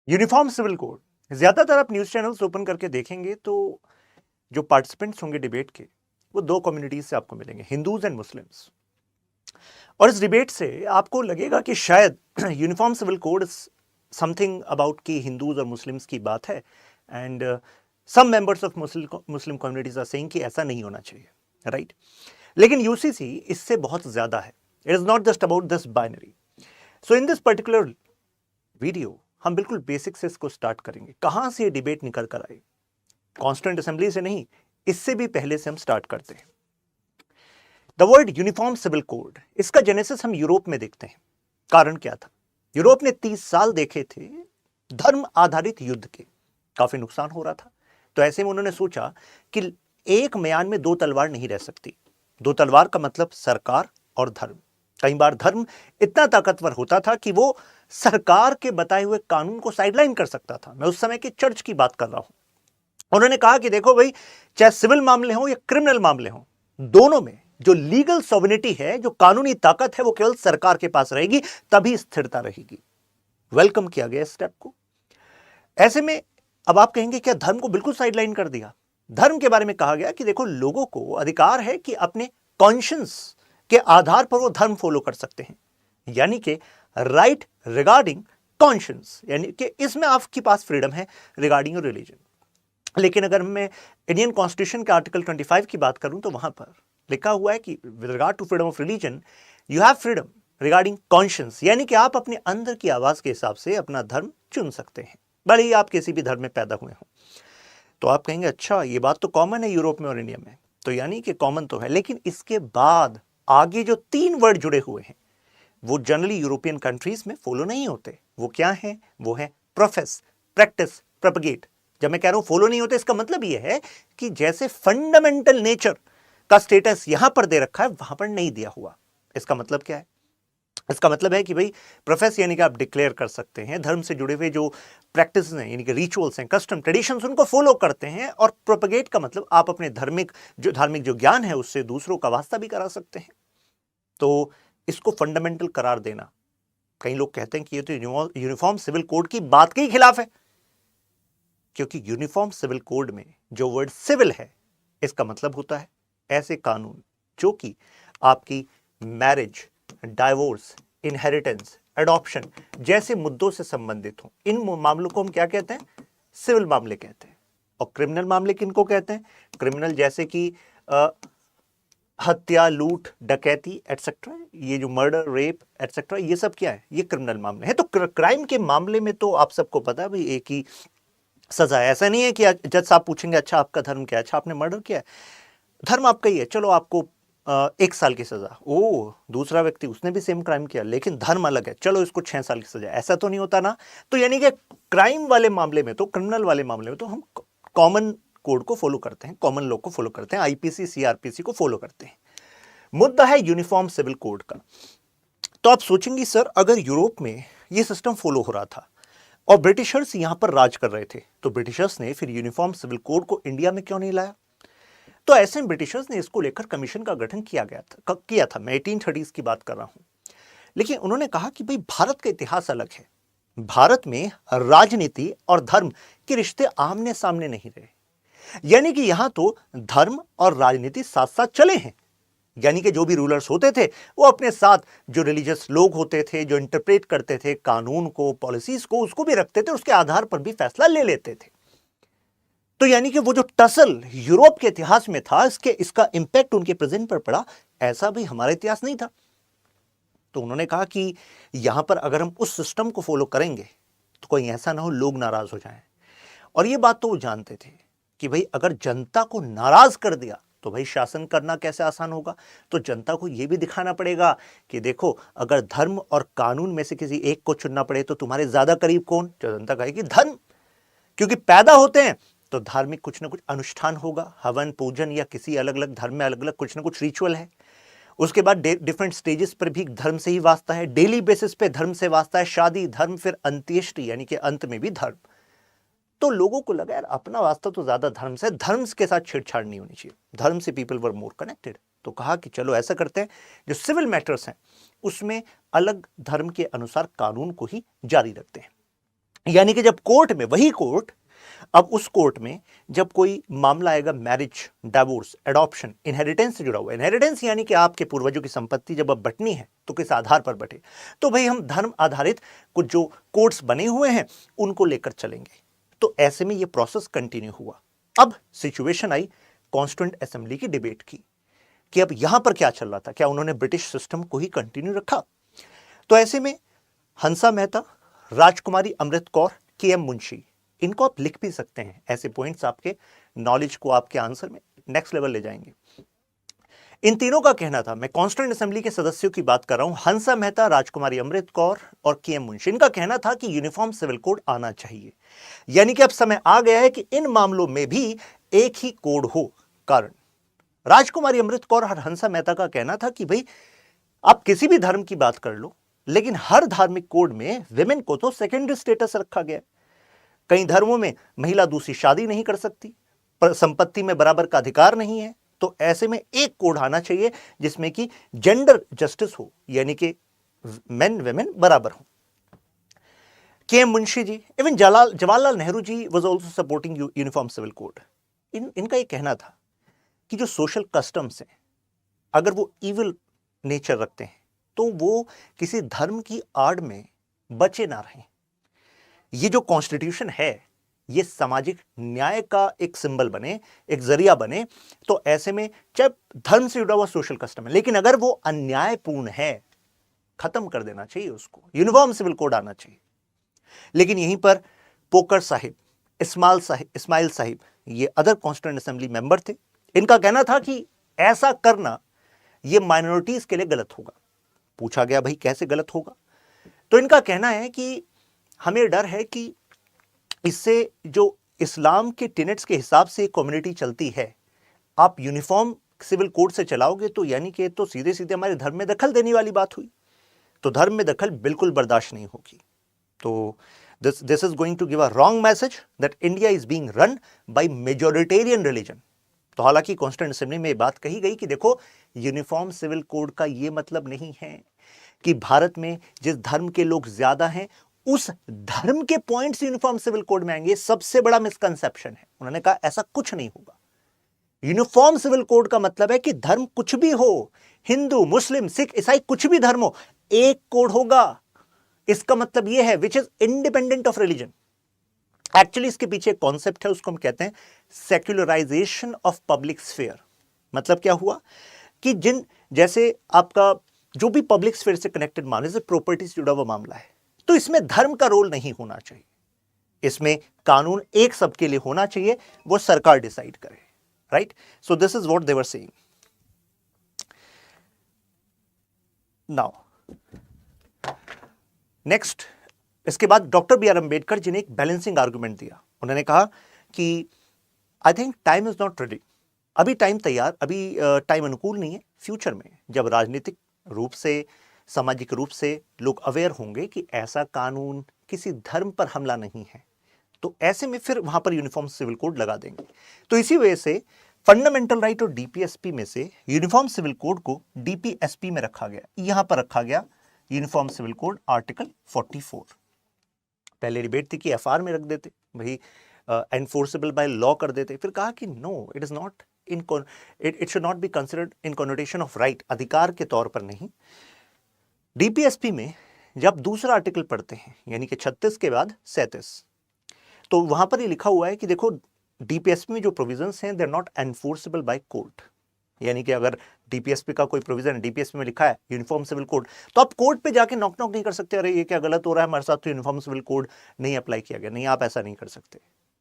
Uniform civil code, ज्यादातर आप news channels open करके देखेंगे तो जो पार्टिसिपेंट्स होंगे डिबेट के, वो दो कम्युनिटीज से आपको मिलेंगे, हिंदूज एंड मुस्लिम्स। और इस डिबेट से आपको लगेगा कि शायद uniform civil code something about कि हिंदूज और मुस्लिम्स की बात है, and some members of Muslim communities are saying कि ऐसा नहीं होना चाहिए, राइट? लेकिन यूसीसी इससे बहुत ज्यादा है। It is not just about this binary. So in this particular video हम बिल्कुल बेसिक से इसको स्टार्ट करेंगे। कहां से ये डिबेट निकल कर आई? कॉन्स्टिट्यूएंट असेंबली से नहीं, इससे भी पहले से हम स्टार्ट करते हैं। The word uniform civil code, इसका जेनेसिस हम यूरोप में देखते हैं। कारण क्या था? यूरोप ने 30 साल देखे थे धर्म आधारित युद्ध के, काफी नुकसान हो रहा था। तो ऐसे में उन्होंने सोचा कि एक म्यान में दो तलवार नहीं रह सकती। दो तलवार का मतलब सरकार और धर्म। कई बार धर्म इतना ताकतवर होता था कि वो सरकार के बताए हुए कानून को साइडलाइन कर सकता था। मैं उस समय की चर्च की बात कर रहा हूं। उन्होंने कहा कि देखो भाई, चाहे सिविल मामले हो या क्रिमिनल मामले हो, दोनों में जो लीगल सॉवरेनिटी है, जो कानूनी ताकत है, वो केवल सरकार के पास रहेगी, तभी स्थिरता रहेगी। वेलकम किया गया इस स्टेप को। ऐसे में अब आप कहेंगे क्या धर्म को बिल्कुल साइडलाइन कर दिया? धर्म के बारे में कहा गया कि देखो, लोगों को अधिकार है कि अपने कॉन्शियंस के आधार पर वो धर्म फॉलो कर सकते हैं, यानी कि राइट रिगार्डिंग कॉन्शियंस, यानी कि इसमें आपके पास फ्रीडम है रिगार्डिंग योर रिलीजन। लेकिन अगर मैं इंडियन कॉन्स्टिट्यूशन के आर्टिकल 25 की बात करूं तो वहां पर लिखा हुआ है कि with regard to freedom of religion you have freedom regarding conscience, यानी कि आप अपने अंदर की आवाज के हिसाब से अपना धर्म चुन सकते हैं, भले ही आप किसी भी धर्म में पैदा हुए हों। तो आप कहेंगे अच्छा, ये बात तो कॉमन है यूरोप में और इंडिया में, तो यानी कि कॉमन तो है, लेकिन इसके बाद आगे जो 3 वर्ड जुड़े हुए हैं वो जनरली यूरोपियन कंट्रीज में फॉलो नहीं होते। वो क्या है? वो है प्रोफेस, प्रैक्टिस, प्रोपगेट। जब मैं कह रहा हूं फॉलो नहीं होते, इसका मतलब यह है कि जैसे फंडामेंटल नेचर का स्टेटस यहां पर दे रखा है, वहां पर नहीं दिया हुआ। इसका मतलब क्या है? इसका मतलब है कि भाई प्रोफेस यानी कि आप डिक्लेयर कर सकते हैं, धर्म से जुड़े हुए जो प्रैक्टिस हैं, यानी कि रिचुअल्स हैं, कस्टम, ट्रेडिशंस, उनको फॉलो करते हैं। और प्रोपगेट का मतलब आप अपने धार्मिक जो ज्ञान है उससे दूसरों का वास्ता भी करा सकते हैं। तो इसको फंडामेंटल करार देना, कई लोग कहते हैं कि ये तो यूनिफॉर्म सिविल कोड की बात के ही खिलाफ है, क्योंकि यूनिफॉर्म सिविल कोड में जो वर्ड सिविल है, इसका मतलब होता है ऐसे कानून जो कि आपकी मैरिज, डाइवोर्स, इनहेरिटेंस, एडॉप्शन जैसे मुद्दों से संबंधित हो। इन मामलों को हम क्या कहते हैं? सिविल मामले कहते हैं। और क्रिमिनल मामले किनको कहते हैं? क्रिमिनल जैसे कि हत्या, लूट, डकैती एटसेट्रा, ये जो मर्डर, रेप एटसेट्रा, ये सब क्या है? ये क्रिमिनल मामले हैं। तो क्राइम के मामले में तो आप सबको पता है भाई, एक ही सजा है। ऐसा नहीं है कि जज साहब पूछेंगे अच्छा आपका धर्म क्या है, अच्छा आपने मर्डर किया है, धर्म आपका ही है, चलो आपको 1 साल की सजा। ओ, दूसरा व्यक्ति उसने भी सेम क्राइम किया लेकिन धर्म अलग है, चलो इसको 6 साल की सजा। ऐसा तो नहीं होता ना। तो यानी कि क्राइम वाले मामले में तो, क्रिमिनल वाले मामले में तो हम कॉमन कोड को फॉलो करते हैं, कॉमन लॉ को फॉलो करते हैं, आईपीसी, सीआरपीसी को फॉलो करते हैं। मुद्दा है यूनिफॉर्म सिविल कोड का। तो आप सोचेंगे सर, अगर यूरोप में यह सिस्टम फॉलो हो रहा था और ब्रिटिशर्स यहां पर राज कर रहे थे, तो ब्रिटिशर्स ने फिर यूनिफॉर्म सिविल कोड को इंडिया में क्यों नहीं लाया? तो ऐसे में ब्रिटिशर्स ने इसको लेकर कमीशन का गठन किया था। मैं 1830s की बात कर रहा हूं। लेकिन उन्होंने कहा कि भाई भारत का इतिहास अलग है, भारत में राजनीति और धर्म के रिश्ते आमने सामने नहीं रहे, यानी कि यहां तो धर्म और राजनीति साथ साथ चले हैं। यानी कि जो भी रूलर्स होते थे वो अपने साथ जो रिलीजियस लोग होते थे, जो इंटरप्रेट करते थे कानून को, पॉलिसीज को, उसको भी रखते थे, उसके आधार पर भी फैसला ले लेते थे। तो यानी कि वो जो टसल यूरोप के इतिहास में था, इसका इंपैक्ट उनके प्रेजेंट पर पड़ा, ऐसा भी हमारा इतिहास नहीं था। तो उन्होंने कहा कि यहां पर अगर हम उस सिस्टम को फॉलो करेंगे तो कोई ऐसा ना हो लोग नाराज हो जाएं। और ये बात तो वो जानते थे कि भाई अगर जनता को नाराज कर दिया तो भाई शासन करना कैसे आसान होगा। तो जनता को यह भी दिखाना पड़ेगा कि देखो, अगर धर्म और कानून में से किसी एक को चुनना पड़े तो तुम्हारे ज्यादा करीब कौन? जो जनता कहेगी धर्म, क्योंकि पैदा होते हैं तो धार्मिक कुछ ना कुछ अनुष्ठान होगा, हवन, पूजन, या किसी अलग अलग धर्म में अलग अलग कुछ ना कुछ रिचुअल है। उसके बाद डिफरेंट स्टेजेस पर भी धर्म से ही वास्ता है, डेली बेसिस पे धर्म से वास्ता है, शादी धर्म, फिर अंत्येष्टि यानी कि अंत में भी धर्म। तो लोगों को लगा यार अपना वास्ता तो ज्यादा धर्म से, धर्म के साथ छेड़छाड़ नहीं होनी चाहिए, धर्म से पीपल वर मोर कनेक्टेड। तो कहा कि चलो ऐसा करते हैं, जो सिविल मैटर्स हैं उसमें अलग धर्म के अनुसार कानून को ही जारी रखते हैं। यानी कि जब कोर्ट में, वही कोर्ट, अब उस कोर्ट में जब कोई मामला आएगा मैरिज, डिवोर्स, एडॉप्शन, इनहेरिटेंस से जुड़ा हुआ, इनहेरिटेंस यानी कि आपके पूर्वजों की संपत्ति जब अब बंटनी है तो किस आधार पर बटे, तो भाई हम धर्म आधारित कुछ जो कोर्ट्स बने हुए हैं उनको लेकर चलेंगे। तो ऐसे में ये प्रोसेस कंटिन्यू हुआ। अब सिचुएशन आई कॉन्स्टिट्यूएंट असेंबली की डिबेट की कि अब यहां पर क्या चल रहा था, क्या उन्होंने ब्रिटिश सिस्टम को ही कंटिन्यू रखा। तो ऐसे में हंसा मेहता, राजकुमारी अमृत कौर, के.एम. मुंशी, इनको आप लिख भी सकते हैं, ऐसे पॉइंट्स आपके नॉलेज को आपके आंसर में नेक्स्ट लेवल ले जाएंगे। इन तीनों का कहना था, मैं कॉन्स्टिट्यूएंट असेंबली के सदस्यों की बात कर रहा हूं, हंसा मेहता, राजकुमारी अमृत कौर और के.एम. मुंशी, इनका कहना था कि यूनिफॉर्म सिविल कोड आना चाहिए। यानी कि अब समय आ गया है कि इन मामलों में भी एक ही कोड हो। कारण राजकुमारी अमृत कौर और हंसा मेहता का कहना था कि भाई आप किसी भी धर्म की बात कर लो, लेकिन हर धार्मिक कोड में विमेन को तो सेकेंडरी स्टेटस रखा गया। कई धर्मों में महिला दूसरी शादी नहीं कर सकती, पर संपत्ति में बराबर का अधिकार नहीं है। तो ऐसे में एक कोड आना चाहिए जिसमें कि जेंडर जस्टिस हो, यानी कि मेन विमेन बराबर हो। KM. Munshi ji, even Jawaharlal Nehru ji was also supporting uniform civil code. इनका यह कहना था कि जो सोशल कस्टम्स हैं, अगर वो इविल नेचर रखते हैं तो वो किसी धर्म की आड़ में बचे ना रहें। ये जो कॉन्स्टिट्यूशन है ये सामाजिक न्याय का एक सिंबल बने, एक जरिया बने। तो ऐसे में चाहे धर्म से जुड़ा हुआ सोशल कस्टम है, लेकिन अगर वो अन्यायपूर्ण है, खत्म कर देना चाहिए उसको, यूनिफॉर्म सिविल कोड आना चाहिए। लेकिन यहीं पर पोकर साहिब, इस्माइल साहिब, ये अदर कॉन्स्टिट्यूएंट असेंबली मेंबर थे। इनका कहना था कि ऐसा करना ये माइनॉरिटीज के लिए गलत होगा। पूछा गया भाई कैसे गलत होगा, तो इनका कहना है कि हमें डर है कि इससे जो इस्लाम के टेनेट्स के हिसाब से कम्युनिटी चलती है, आप यूनिफॉर्म सिविल कोड से चलाओगे तो यानी कि तो सीधे सीधे हमारे धर्म में दखल देने वाली बात हुई। तो धर्म में दखल बिल्कुल बर्दाश्त नहीं होगी। तो this is going to give a wrong message that India is being run by majoritarian religion. तो हालांकि कॉन्स्टिट्यूएंट असेंबली में बात कही गई कि देखो यूनिफॉर्म सिविल कोड का यह मतलब नहीं है कि भारत में जिस धर्म के लोग ज्यादा हैं उस धर्म के पॉइंट्स यूनिफॉर्म सिविल कोड में आएंगे। सबसे बड़ा मिसकंसेप्शन है। उन्होंने कहा ऐसा कुछ नहीं होगा। यूनिफॉर्म सिविल कोड का मतलब है कि धर्म कुछ भी हो, हिंदू, मुस्लिम, सिख, ईसाई, कुछ भी धर्म हो, एक कोड होगा। इसका मतलब यह है which is independent of religion. Actually इसके पीछे एक कॉन्सेप्ट है, उसको हम कहते हैं सेक्युलराइजेशन ऑफ पब्लिक स्फीयर। मतलब क्या हुआ कि जैसे आपका जो भी पब्लिक स्फीयर से कनेक्टेड मामले से प्रॉपर्टी से जुड़ा हुआ मामला है, तो इसमें धर्म का रोल नहीं होना चाहिए। इसमें कानून एक सबके लिए होना चाहिए, वो सरकार डिसाइड करे। Right, so this is what they were saying. Now next, इसके बाद doctor B are Ambedkar ji ने एक बैलेंसिंग आर्गुमेंट दिया। उन्होंने कहा कि I think time is not ready, अभी टाइम तैयार, अभी टाइम अनुकूल नहीं है। फ्यूचर में जब राजनीतिक रूप से, सामाजिक रूप से लोग अवेयर होंगे कि ऐसा कानून किसी धर्म पर हमला नहीं है, तो ऐसे में फिर वहां पर यूनिफॉर्म सिविल कोड लगा देंगे। तो इसी वजह से फंडामेंटल राइट और डीपीएसपी में से यूनिफॉर्म सिविल कोड को डीपीएसपी में रखा गया। यहां पर रखा गया यूनिफॉर्म सिविल कोड आर्टिकल 44। पहले डिबेट थी कि एफआर में रख देते, भाई एनफोर्सेबल बाय लॉ कर देते। फिर कहा कि no, it is not it should not be considered in connotation of right, अधिकार के तौर पर नहीं। डीपीएसपी में जब दूसरा आर्टिकल पढ़ते हैं, यानी कि 36 के बाद 37, तो वहां पर ये लिखा हुआ है कि देखो डीपीएसपी में जो प्रोविजंस हैं they are not enforceable by court. यानी कि अगर डीपीएसपी का कोई प्रोविजन डीपीएसपी में लिखा है यूनिफॉर्म सिविल कोड, तो आप कोर्ट पे जाके नॉक नहीं कर सकते, अरे ये क्या गलत हो रहा है हमारे साथ, तो यूनिफॉर्म सिविल कोड नहीं अप्लाई किया गया। नहीं, आप ऐसा नहीं कर सकते,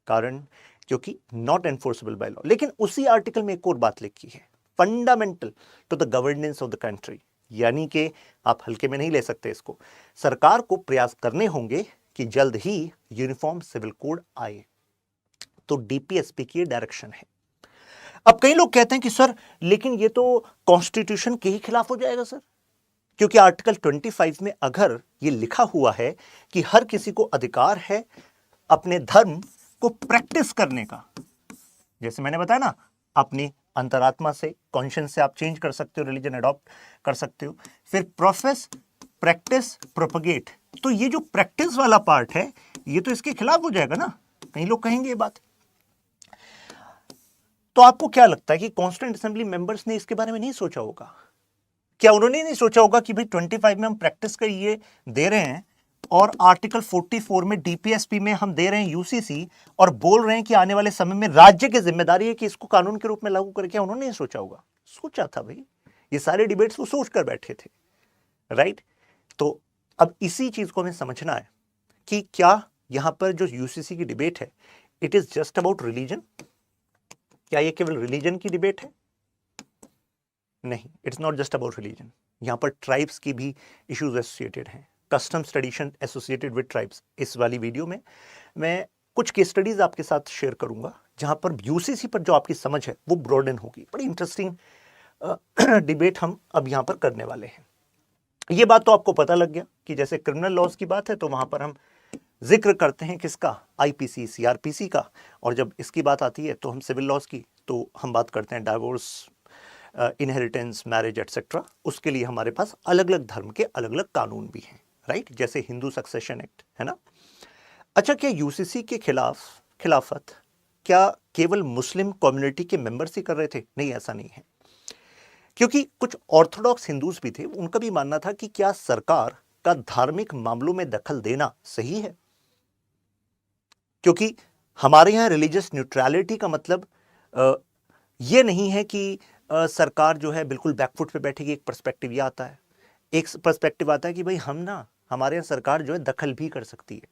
कारण क्योंकि नॉट एनफोर्सेबल बाय लॉ। लेकिन उसी आर्टिकल में एक और बात लिखी है, fundamental to the governance of the country, यानी कि आप हल्के में नहीं ले सकते इसको। सरकार को प्रयास करने होंगे कि जल्द ही यूनिफॉर्म सिविल कोड आए। तो डीपीएसपी की डायरेक्शन है। अब कई लोग कहते हैं कि सर लेकिन ये तो कॉन्स्टिट्यूशन के ही खिलाफ हो जाएगा सर, क्योंकि आर्टिकल 25 में अगर ये लिखा हुआ है कि हर किसी को अधिकार है अपने धर्म को प्रैक्टिस करने का, जैसे मैंने बताया ना, अपनी अंतरात्मा से, कॉन्शियंस से आप चेंज कर सकते हो, रिलीजन अडॉप्ट कर सकते हो। फिर प्रोफेस, प्रैक्टिस, प्रोपगेट, तो ये जो प्रैक्टिस वाला पार्ट है ये तो इसके खिलाफ हो जाएगा ना, कई लोग कहेंगे ये बात। तो आपको क्या लगता है कि कॉन्स्टिट्यूएंट असेंबली मेंबर्स ने इसके बारे में नहीं सोचा होगा? क्या उन्होंने नहीं सोचा होगा कि भाई 25 में हम प्रैक्टिस का ये दे रहे हैं और आर्टिकल 44 में डीपीएसपी में हम दे रहे हैं यूसीसी और बोल रहे हैं कि आने वाले समय में राज्य की जिम्मेदारी है कि इसको कानून के रूप में लागू करें? क्या उन्होंने नहीं सोचा होगा? सोचा था भाई, ये सारे डिबेट्स वो सोच कर बैठे थे, राइट। तो अब इसी चीज को हमें समझना है कि क्या यहां पर जो यूसीसी की डिबेट है it is just about religion? क्या ये केवल रिलीजन की डिबेट है? नहीं, it's not just about religion. यहां पर ट्राइब्स की भी इश्यूज एसोसिएटेड हैं, customs tradition associated with tribes. इस वाली वीडियो में मैं कुछ केस स्टडीज आपके साथ शेयर करूंगा जहां पर यूसीसी पर जो आपकी समझ है वो ब्रॉडन होगी। बड़ी इंटरेस्टिंग डिबेट हम अब यहां पर करने वाले हैं। ये बात तो आपको पता लग गया कि जैसे क्रिमिनल लॉज की बात है तो वहां पर हम जिक्र करते हैं किसका? आईपीसी, सीआरपीसी का। और जब इसकी बात आती है तो हम सिविल लॉज की, तो हम बात करते हैं डाइवोर्स, इनहेरिटेंस, मैरिज एटसेट्रा। उसके लिए हमारे पास अलग अलग धर्म के अलग अलग कानून भी हैं, राइट, जैसे हिंदू सक्सेशन एक्ट है ना। अच्छा, क्या यूसीसी के खिलाफत क्या केवल मुस्लिम कम्युनिटी के मेंबर्स ही कर रहे थे? नहीं, ऐसा नहीं है, क्योंकि कुछ ऑर्थोडॉक्स हिंदूज भी थे। उनका भी मानना था कि क्या सरकार का धार्मिक मामलों में दखल देना सही है? क्योंकि हमारे यहाँ रिलीजियस न्यूट्रलिटी का मतलब ये नहीं है कि सरकार जो है बिल्कुल बैकफुट पे बैठेगी। एक पर्सपेक्टिव ये आता है, एक पर्सपेक्टिव आता है कि भाई हमारे यहाँ सरकार जो है दखल भी कर सकती है।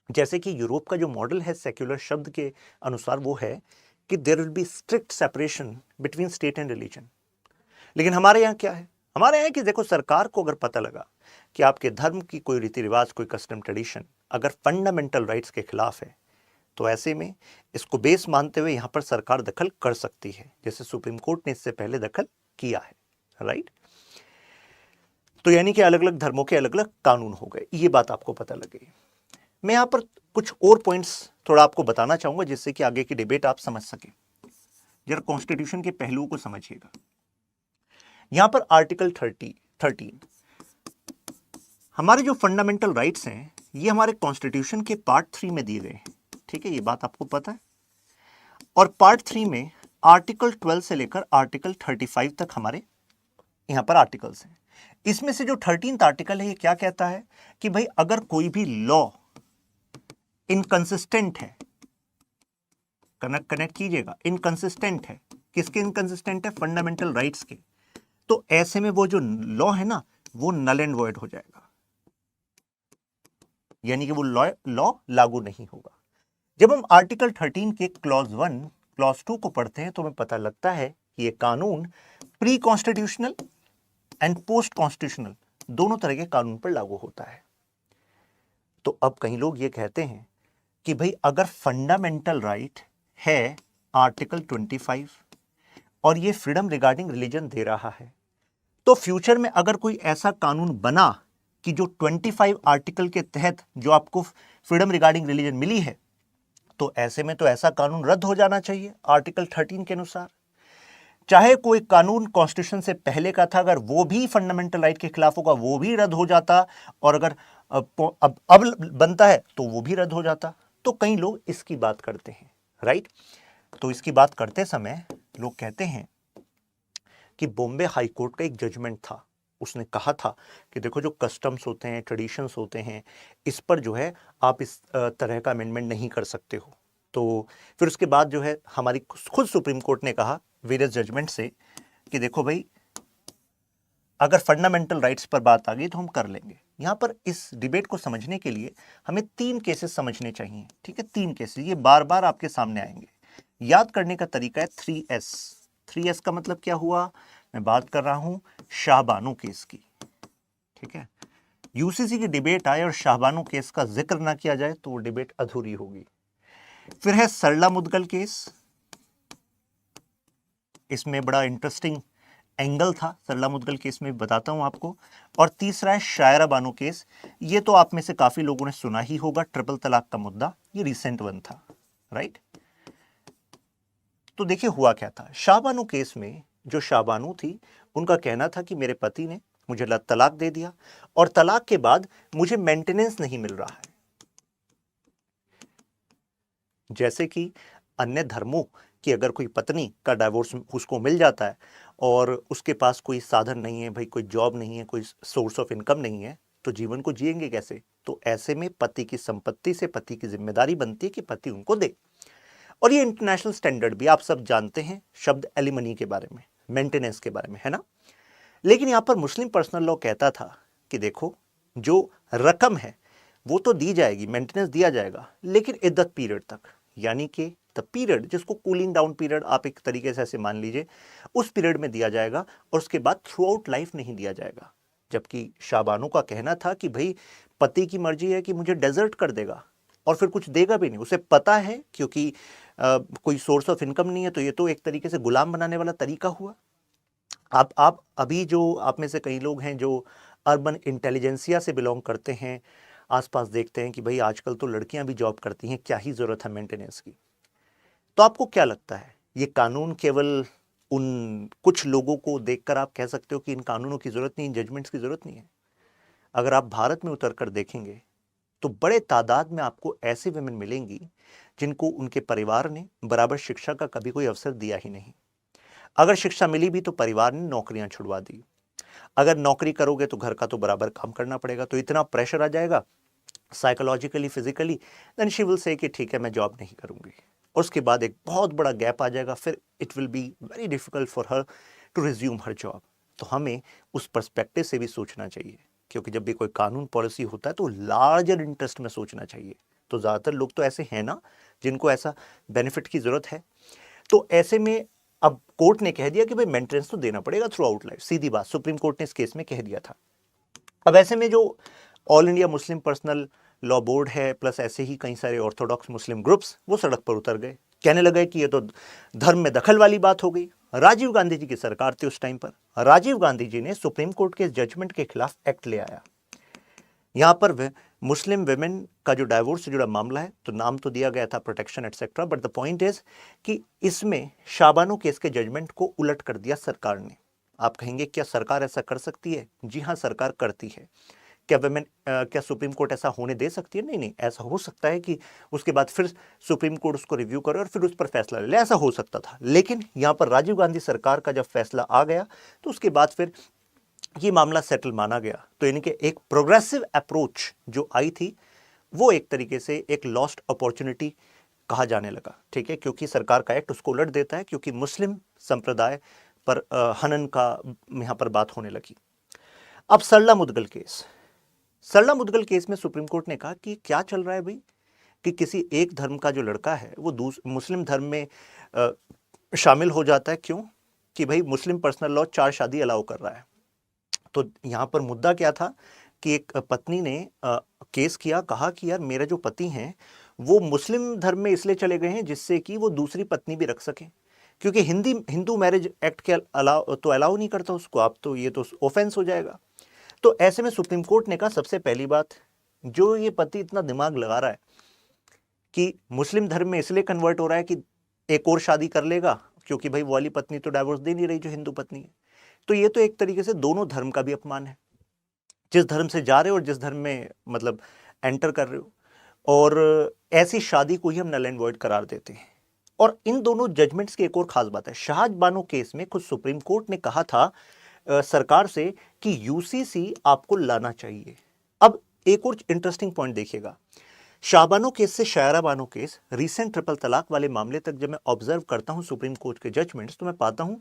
जैसे कि यूरोप का जो मॉडल है सेक्युलर शब्द के अनुसार वो है कि there will be strict separation between state and religion. लेकिन हमारे यहाँ क्या है? हमारे यहाँ कि देखो, सरकार को अगर पता लगा कि आपके धर्म की कोई रीति रिवाज, कोई कस्टम ट्रेडिशन अगर फंडामेंटल राइट्स के खिलाफ है तो ऐसे में इसको बेस मानते हुए यहां पर सरकार दखल कर सकती है, जैसे सुप्रीम कोर्ट ने इससे पहले दखल किया है, राइट। तो यानी कि अलग अलग धर्मों के अलग अलग कानून हो गए, ये बात आपको पता लग गई। मैं यहां पर कुछ और पॉइंट्स थोड़ा आपको बताना चाहूंगा जिससे कि आगे की डिबेट आप समझ सके। जरा कॉन्स्टिट्यूशन के पहलुओं को समझिएगा। यहां पर आर्टिकल 13 हमारे जो फंडामेंटल राइट्स हैं ये हमारे कॉन्स्टिट्यूशन के पार्ट 3 में दिए गए हैं, ठीक है, ये बात आपको पता है। और पार्ट 3 में आर्टिकल 12 से लेकर आर्टिकल 35 तक हमारे यहां पर आर्टिकल्स हैं। इसमें से जो 13th आर्टिकल है ये क्या कहता है कि भाई अगर कोई भी लॉ इनकंसिस्टेंट है, कनेक्ट कीजिएगा, इनकंसिस्टेंट है, किसके इनकंसिस्टेंट है? फंडामेंटल राइट्स के। तो ऐसे में वो जो लॉ है ना वो नल एंड वॉइड हो जाएगा, यानी कि वो लॉ लागू नहीं होगा। जब हम आर्टिकल 13 के क्लॉज 1 क्लॉज 2 को पढ़ते हैं तो हमें पता लगता है कि ये कानून pre constitutional and post constitutional दोनों तरह के कानून पर लागू होता है। तो अब कई लोग ये कहते हैं कि भाई अगर फंडामेंटल राइट है आर्टिकल 25 और ये फ्रीडम रिगार्डिंग रिलीजन दे रहा है, तो फ्यूचर में अगर कोई ऐसा कानून बना कि जो 25 आर्टिकल के तहत जो आपको फ्रीडम रिगार्डिंग रिलीजन मिली है, तो ऐसे में तो ऐसा कानून रद्द हो जाना चाहिए आर्टिकल 13 के अनुसार। चाहे कोई कानून कॉन्स्टिट्यूशन से पहले का था, अगर वो भी फंडामेंटल राइट के खिलाफ होगा वो भी रद्द हो जाता, और अगर अब बनता है तो वो भी रद्द हो जाता। तो कई लोग इसकी बात करते हैं, राइट। तो इसकी बात करते समय लोग कहते हैं कि बॉम्बे हाई कोर्ट का एक जजमेंट था, उसने कहा था कि देखो जो कस्टम्स होते हैं, ट्रेडिशंस होते हैं, इस पर जो है आप इस तरह का अमेंडमेंट नहीं कर सकते हो। तो फिर उसके बाद जो है हमारी खुद सुप्रीम कोर्ट ने कहा वेरियस जजमेंट से कि देखो भाई अगर फंडामेंटल राइट्स पर बात आ गई तो हम कर लेंगे। यहां पर इस डिबेट को समझने के लिए हमें 3 केसेस समझने चाहिए, ठीक है, 3 केसेस, ये बार बार आपके सामने आएंगे। याद करने का तरीका है 3S का मतलब क्या हुआ? मैं बात कर रहा हूं शाहबानो केस की, ठीक है। यूसीसी की डिबेट आए और शाहबानो केस का जिक्र ना किया जाए तो वो डिबेट अधूरी होगी। फिर है सरला मुदगल केस, इसमें बड़ा इंटरेस्टिंग एंगल था सरला मुदगल केस में, बताता हूं आपको। और तीसरा है शायरा बानो केस, ये तो आप में से काफी लोगों ने सुना ही होगा, ट्रिपल तलाक का मुद्दा, ये रिसेंट वन था, राइट। तो देखिए हुआ क्या था शाहबानो केस में। जो शाहबानो थी उनका कहना था कि मेरे पति ने मुझे तलाक दे दिया और तलाक के बाद मुझे मेंटेनेंस नहीं मिल रहा है। जैसे कि अन्य धर्मों की अगर कोई पत्नी का डाइवोर्स उसको मिल जाता है और उसके पास कोई साधन नहीं है, भाई कोई जॉब नहीं है, कोई सोर्स ऑफ इनकम नहीं है, तो जीवन को जिएंगे कैसे? तो ऐसे में पति की संपत्ति से पति की जिम्मेदारी बनती है कि पति उनको दे। और ये इंटरनेशनल स्टैंडर्ड भी आप सब जानते हैं, शब्द एलिमनी के बारे में, मेंटेनेंस के बारे में, है ना। लेकिन यहां पर मुस्लिम पर्सनल लॉ कहता था कि देखो, जो रकम है वो तो दी जाएगी, मेंटेनेंस दिया जाएगा, लेकिन इद्दत पीरियड तक, यानी कि द पीरियड जिसको कूलिंग डाउन पीरियड आप एक तरीके से ऐसे मान लीजिए, उस पीरियड में दिया जाएगा और उसके बाद थ्रू आउट लाइफ नहीं दिया जाएगा। जबकि शाहबानो का कहना था कि भाई पति की मर्जी है कि मुझे डेजर्ट कर देगा और फिर कुछ देगा भी नहीं, उसे पता है क्योंकि कोई सोर्स ऑफ इनकम नहीं है, तो ये तो एक तरीके से गुलाम बनाने वाला तरीका हुआ। आप अभी जो आप में से कई लोग हैं जो अर्बन इंटेलिजेंसिया से बिलोंग करते हैं, आसपास देखते हैं कि भाई आजकल तो लड़कियां भी जॉब करती हैं, क्या ही ज़रूरत है मेंटेनेंस की। तो आपको क्या लगता है, ये कानून केवल उन कुछ लोगों को देखकर आप कह सकते हो कि इन कानूनों की ज़रूरत नहीं, इन जजमेंट्स की ज़रूरत नहीं है? अगर आप भारत में उतर कर देखेंगे तो बड़े तादाद में आपको ऐसे वुमेन मिलेंगी जिनको उनके परिवार ने बराबर शिक्षा का कभी कोई अवसर दिया ही नहीं। अगर शिक्षा मिली भी तो परिवार ने नौकरियां छुड़वा दी। अगर नौकरी करोगे तो घर का तो बराबर काम करना पड़ेगा, तो इतना प्रेशर आ जाएगा psychologically, physically, then she will say कि ठीक है मैं जॉब नहीं करूंगी। और उसके बाद एक बहुत बड़ा गैप आ जाएगा, फिर it will be very difficult for her to resume her job. तो हमें उस पर्सपेक्टिव से भी सोचना चाहिए, क्योंकि जब भी कोई कानून पॉलिसी होता है तो लार्जर इंटरेस्ट में सोचना चाहिए। तो ज़्यादातर लोग तो ऐसे हैं ना जिनको ऐसा बेनिफिट की ज़रूरत है। तो ऐसे में अब कोर्ट ने कह दिया कि भाई मेंटेनेंस तो देना पड़ेगा थ्रू आउट लाइफ, सीधी बात, सुप्रीम कोर्ट ने इस केस में कह दिया था। अब ऐसे में जो all India Muslim personal law board है, प्लस ऐसे ही कई सारे ऑर्थोडॉक्स मुस्लिम ग्रुप्स, वो सड़क पर उतर गए, कहने लगे कि ये तो धर्म में दखल वाली बात हो गई। राजीव गांधी जी की सरकार थी उस टाइम पर, राजीव गांधी जी ने सुप्रीम कोर्ट के जजमेंट के खिलाफ एक्ट ले आया। यहां पर मुस्लिम वेमेन का जो डाइवोर्स से जुड़ा मामला है, तो नाम तो दिया गया था protection etcetera, but the point is कि इसमें शाबानो केस के जजमेंट को उलट कर दिया सरकार ने। आप कहेंगे क्या सरकार ऐसा कर सकती है? जी हाँ, सरकार करती है। क्या वेमेन क्या सुप्रीम कोर्ट ऐसा होने दे सकती है? नहीं नहीं, ऐसा हो सकता है कि उसके बाद फिर सुप्रीम कोर्ट उसको रिव्यू करे और फिर उस पर फैसला ले ले, ऐसा हो सकता था। लेकिन यहां पर राजीव गांधी सरकार का जब फैसला आ गया तो उसके बाद फिर ये मामला सेटल माना गया। तो यानी कि एक प्रोग्रेसिव अप्रोच जो आई थी वो एक तरीके से एक लॉस्ट अपॉर्चुनिटी कहा जाने लगा, ठीक है, क्योंकि सरकार का एक्ट उसको उलट देता है, क्योंकि मुस्लिम संप्रदाय पर हनन का यहां पर बात होने लगी। अब सरला मुदगल केस, सरला मुदगल केस में सुप्रीम कोर्ट ने कहा कि क्या चल रहा है भाई, कि किसी एक धर्म का जो लड़का है वो मुस्लिम धर्म में शामिल हो जाता है। क्यों? कि भाई मुस्लिम पर्सनल लॉ 4 शादी अलाउ कर रहा है। तो यहां पर मुद्दा क्या था कि एक पत्नी ने केस किया, कहा कि यार मेरा जो पति हैं वो मुस्लिम धर्म में इसलिए चले गए हैं जिससे कि वो दूसरी पत्नी भी रख सकें, क्योंकि हिंदू मैरिज एक्ट के अलाउ नहीं करता उसको, आप तो ये तो ऑफेंस हो जाएगा। तो ऐसे में सुप्रीम कोर्ट ने कहा सबसे पहली बात, जो ये पति इतना दिमाग लगा रहा है कि मुस्लिम धर्म में इसलिए कन्वर्ट हो रहा है कि एक और शादी कर लेगा, क्योंकि भाई वो वाली पत्नी तो डाइवोर्स दे नहीं रही जो हिंदू पत्नी है, तो ये तो एक तरीके से दोनों धर्म का भी अपमान है, जिस धर्म से जा रहे हो और जिस धर्म में मतलब एंटर कर रहे हो। और ऐसी शादी को ही हम नल एंड वॉइड करार देते हैं। और इन दोनों जजमेंट्स की एक और खास बात है, शाहबानो केस में खुद सुप्रीम कोर्ट ने कहा था सरकार से कि यूसीसी आपको लाना चाहिए। अब एक और इंटरेस्टिंग पॉइंट देखिएगा, शाहबानो केस से Shayara Bano case, recent triple तलाक वाले मामले तक जब मैं ऑब्जर्व करता हूं सुप्रीम कोर्ट के जजमेंट्स, तो मैं पाता हूं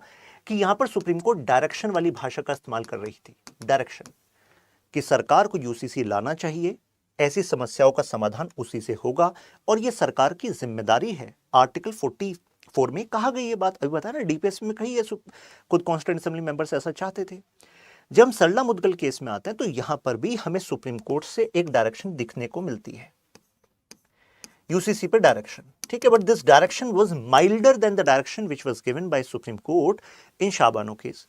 कि यहां पर सुप्रीम कोर्ट डायरेक्शन वाली भाषा का इस्तेमाल कर रही थी। डायरेक्शन कि सरकार को यूसीसी लाना चाहिए, ऐसी समस्याओं का समाधान उसी से होगा और यह सरकार की जिम्मेदारी है। आर्टिकल 44 में कहा गई ये बात, अभी बताया ना, डीपीएस में कही है, खुद कॉन्स्टिट्यूएंट असेंबली मेंबर्स ऐसा चाहते थे। जब हम सरला मुदगल केस में आते हैं तो यहां पर भी हमें सुप्रीम कोर्ट से एक डायरेक्शन दिखने को मिलती है, यूसीसी पे डायरेक्शन, ठीक है, but this direction was milder than the direction which was given by Supreme Court in Shahbano case.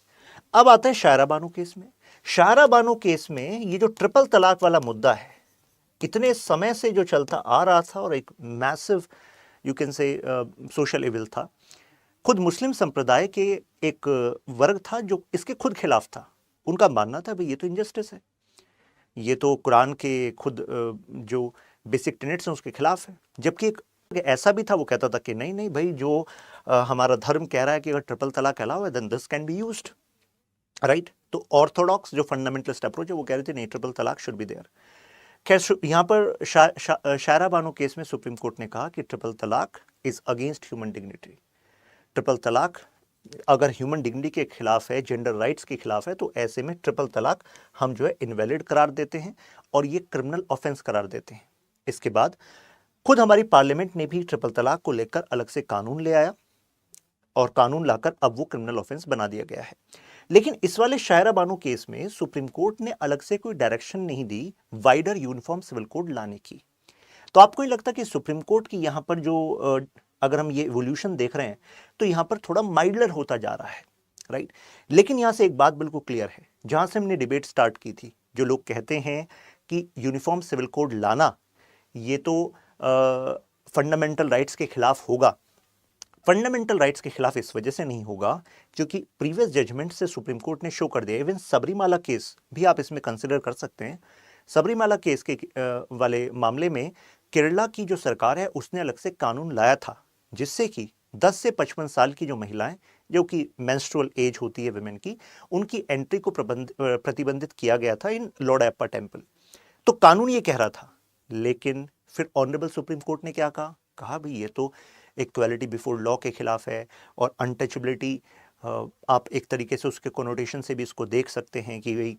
अब आता है शायरा बानो केस में। शायरा बानो केस में ये जो ट्रिपल तलाक वाला मुद्दा है, कितने समय से जो चलता आ रहा था और एक मैसिव यू कैन से सोशल इविल था, खुद मुस्लिम संप्रदाय के एक वर्ग था जो इसके खुद खिलाफ था। उनका मानना था भाई ये तो इनजस्टिस है, ये तो कुरान के खुद जो बेसिक टेनेट्स हैं उसके खिलाफ है। जबकि एक ऐसा भी था, वो कहता था कि नहीं नहीं भाई, जो हमारा धर्म कह रहा है कि अगर ट्रिपल तलाक अलाउ है then this can be used, right. तो ऑर्थोडॉक्स जो फंडामेंटलिस्ट अप्रोच है वो कह रहे थे नहीं, ट्रिपल तलाक शुड बी देयर। खैर यहाँ पर शायरा बानो केस में सुप्रीम कोर्ट ने कहा कि ट्रिपल तलाक is against human dignity. Triple तलाक अगर ह्यूमन डिग्निटी के खिलाफ है, जेंडर राइट्स के खिलाफ है, तो ऐसे में ट्रिपल तलाक हम जो है इनवैलिड करार देते हैं और ये क्रिमिनल ऑफेंस करार देते हैं। इसके बाद खुद हमारी पार्लियामेंट ने भी ट्रिपल तलाक को लेकर अलग से कानून ले आया और कानून लाकर अब वो क्रिमिनल ऑफेंस बना दिया गया है। लेकिन इस वाले शायरा बानो केस में सुप्रीम कोर्ट ने अलग से कोई डायरेक्शन नहीं दी वाइडर यूनिफॉर्म सिविल कोड लाने की। तो आपको नहीं लगता कि सुप्रीम कोर्ट की यहां पर जो अगर हम ये इवोल्यूशन देख रहे हैं तो यहां पर थोड़ा माइल्डर होता जा रहा है, राइट। लेकिन यहां से एक बात बिल्कुल क्लियर है, जहां से हमने डिबेट स्टार्ट की थी, जो लोग कहते हैं कि यूनिफॉर्म सिविल कोड लाना ये तो फंडामेंटल राइट्स के खिलाफ होगा। फंडामेंटल राइट्स के खिलाफ इस वजह से नहीं होगा क्योंकि प्रीवियस जजमेंट से सुप्रीम कोर्ट ने शो कर दिया, इवन सबरीमाला केस भी आप इसमें कंसिडर कर सकते हैं। सबरीमाला केस के वाले मामले में केरला की जो सरकार है उसने अलग से कानून लाया था जिससे कि 10 से 55 साल की जो महिलाएं, जो कि मेंस्ट्रुअल एज होती है विमेन की, उनकी एंट्री को प्रतिबंधित किया गया था इन लॉर्ड अयप्पा टेम्पल। तो कानून ये कह रहा था, लेकिन फिर ऑनरेबल सुप्रीम कोर्ट ने क्या कहा, कहा भाई ये तो इक्वालिटी बिफोर लॉ के खिलाफ है और अनटचेबिलिटी, आप एक तरीके से उसके कोनोटेशन से भी इसको देख सकते हैं कि भाई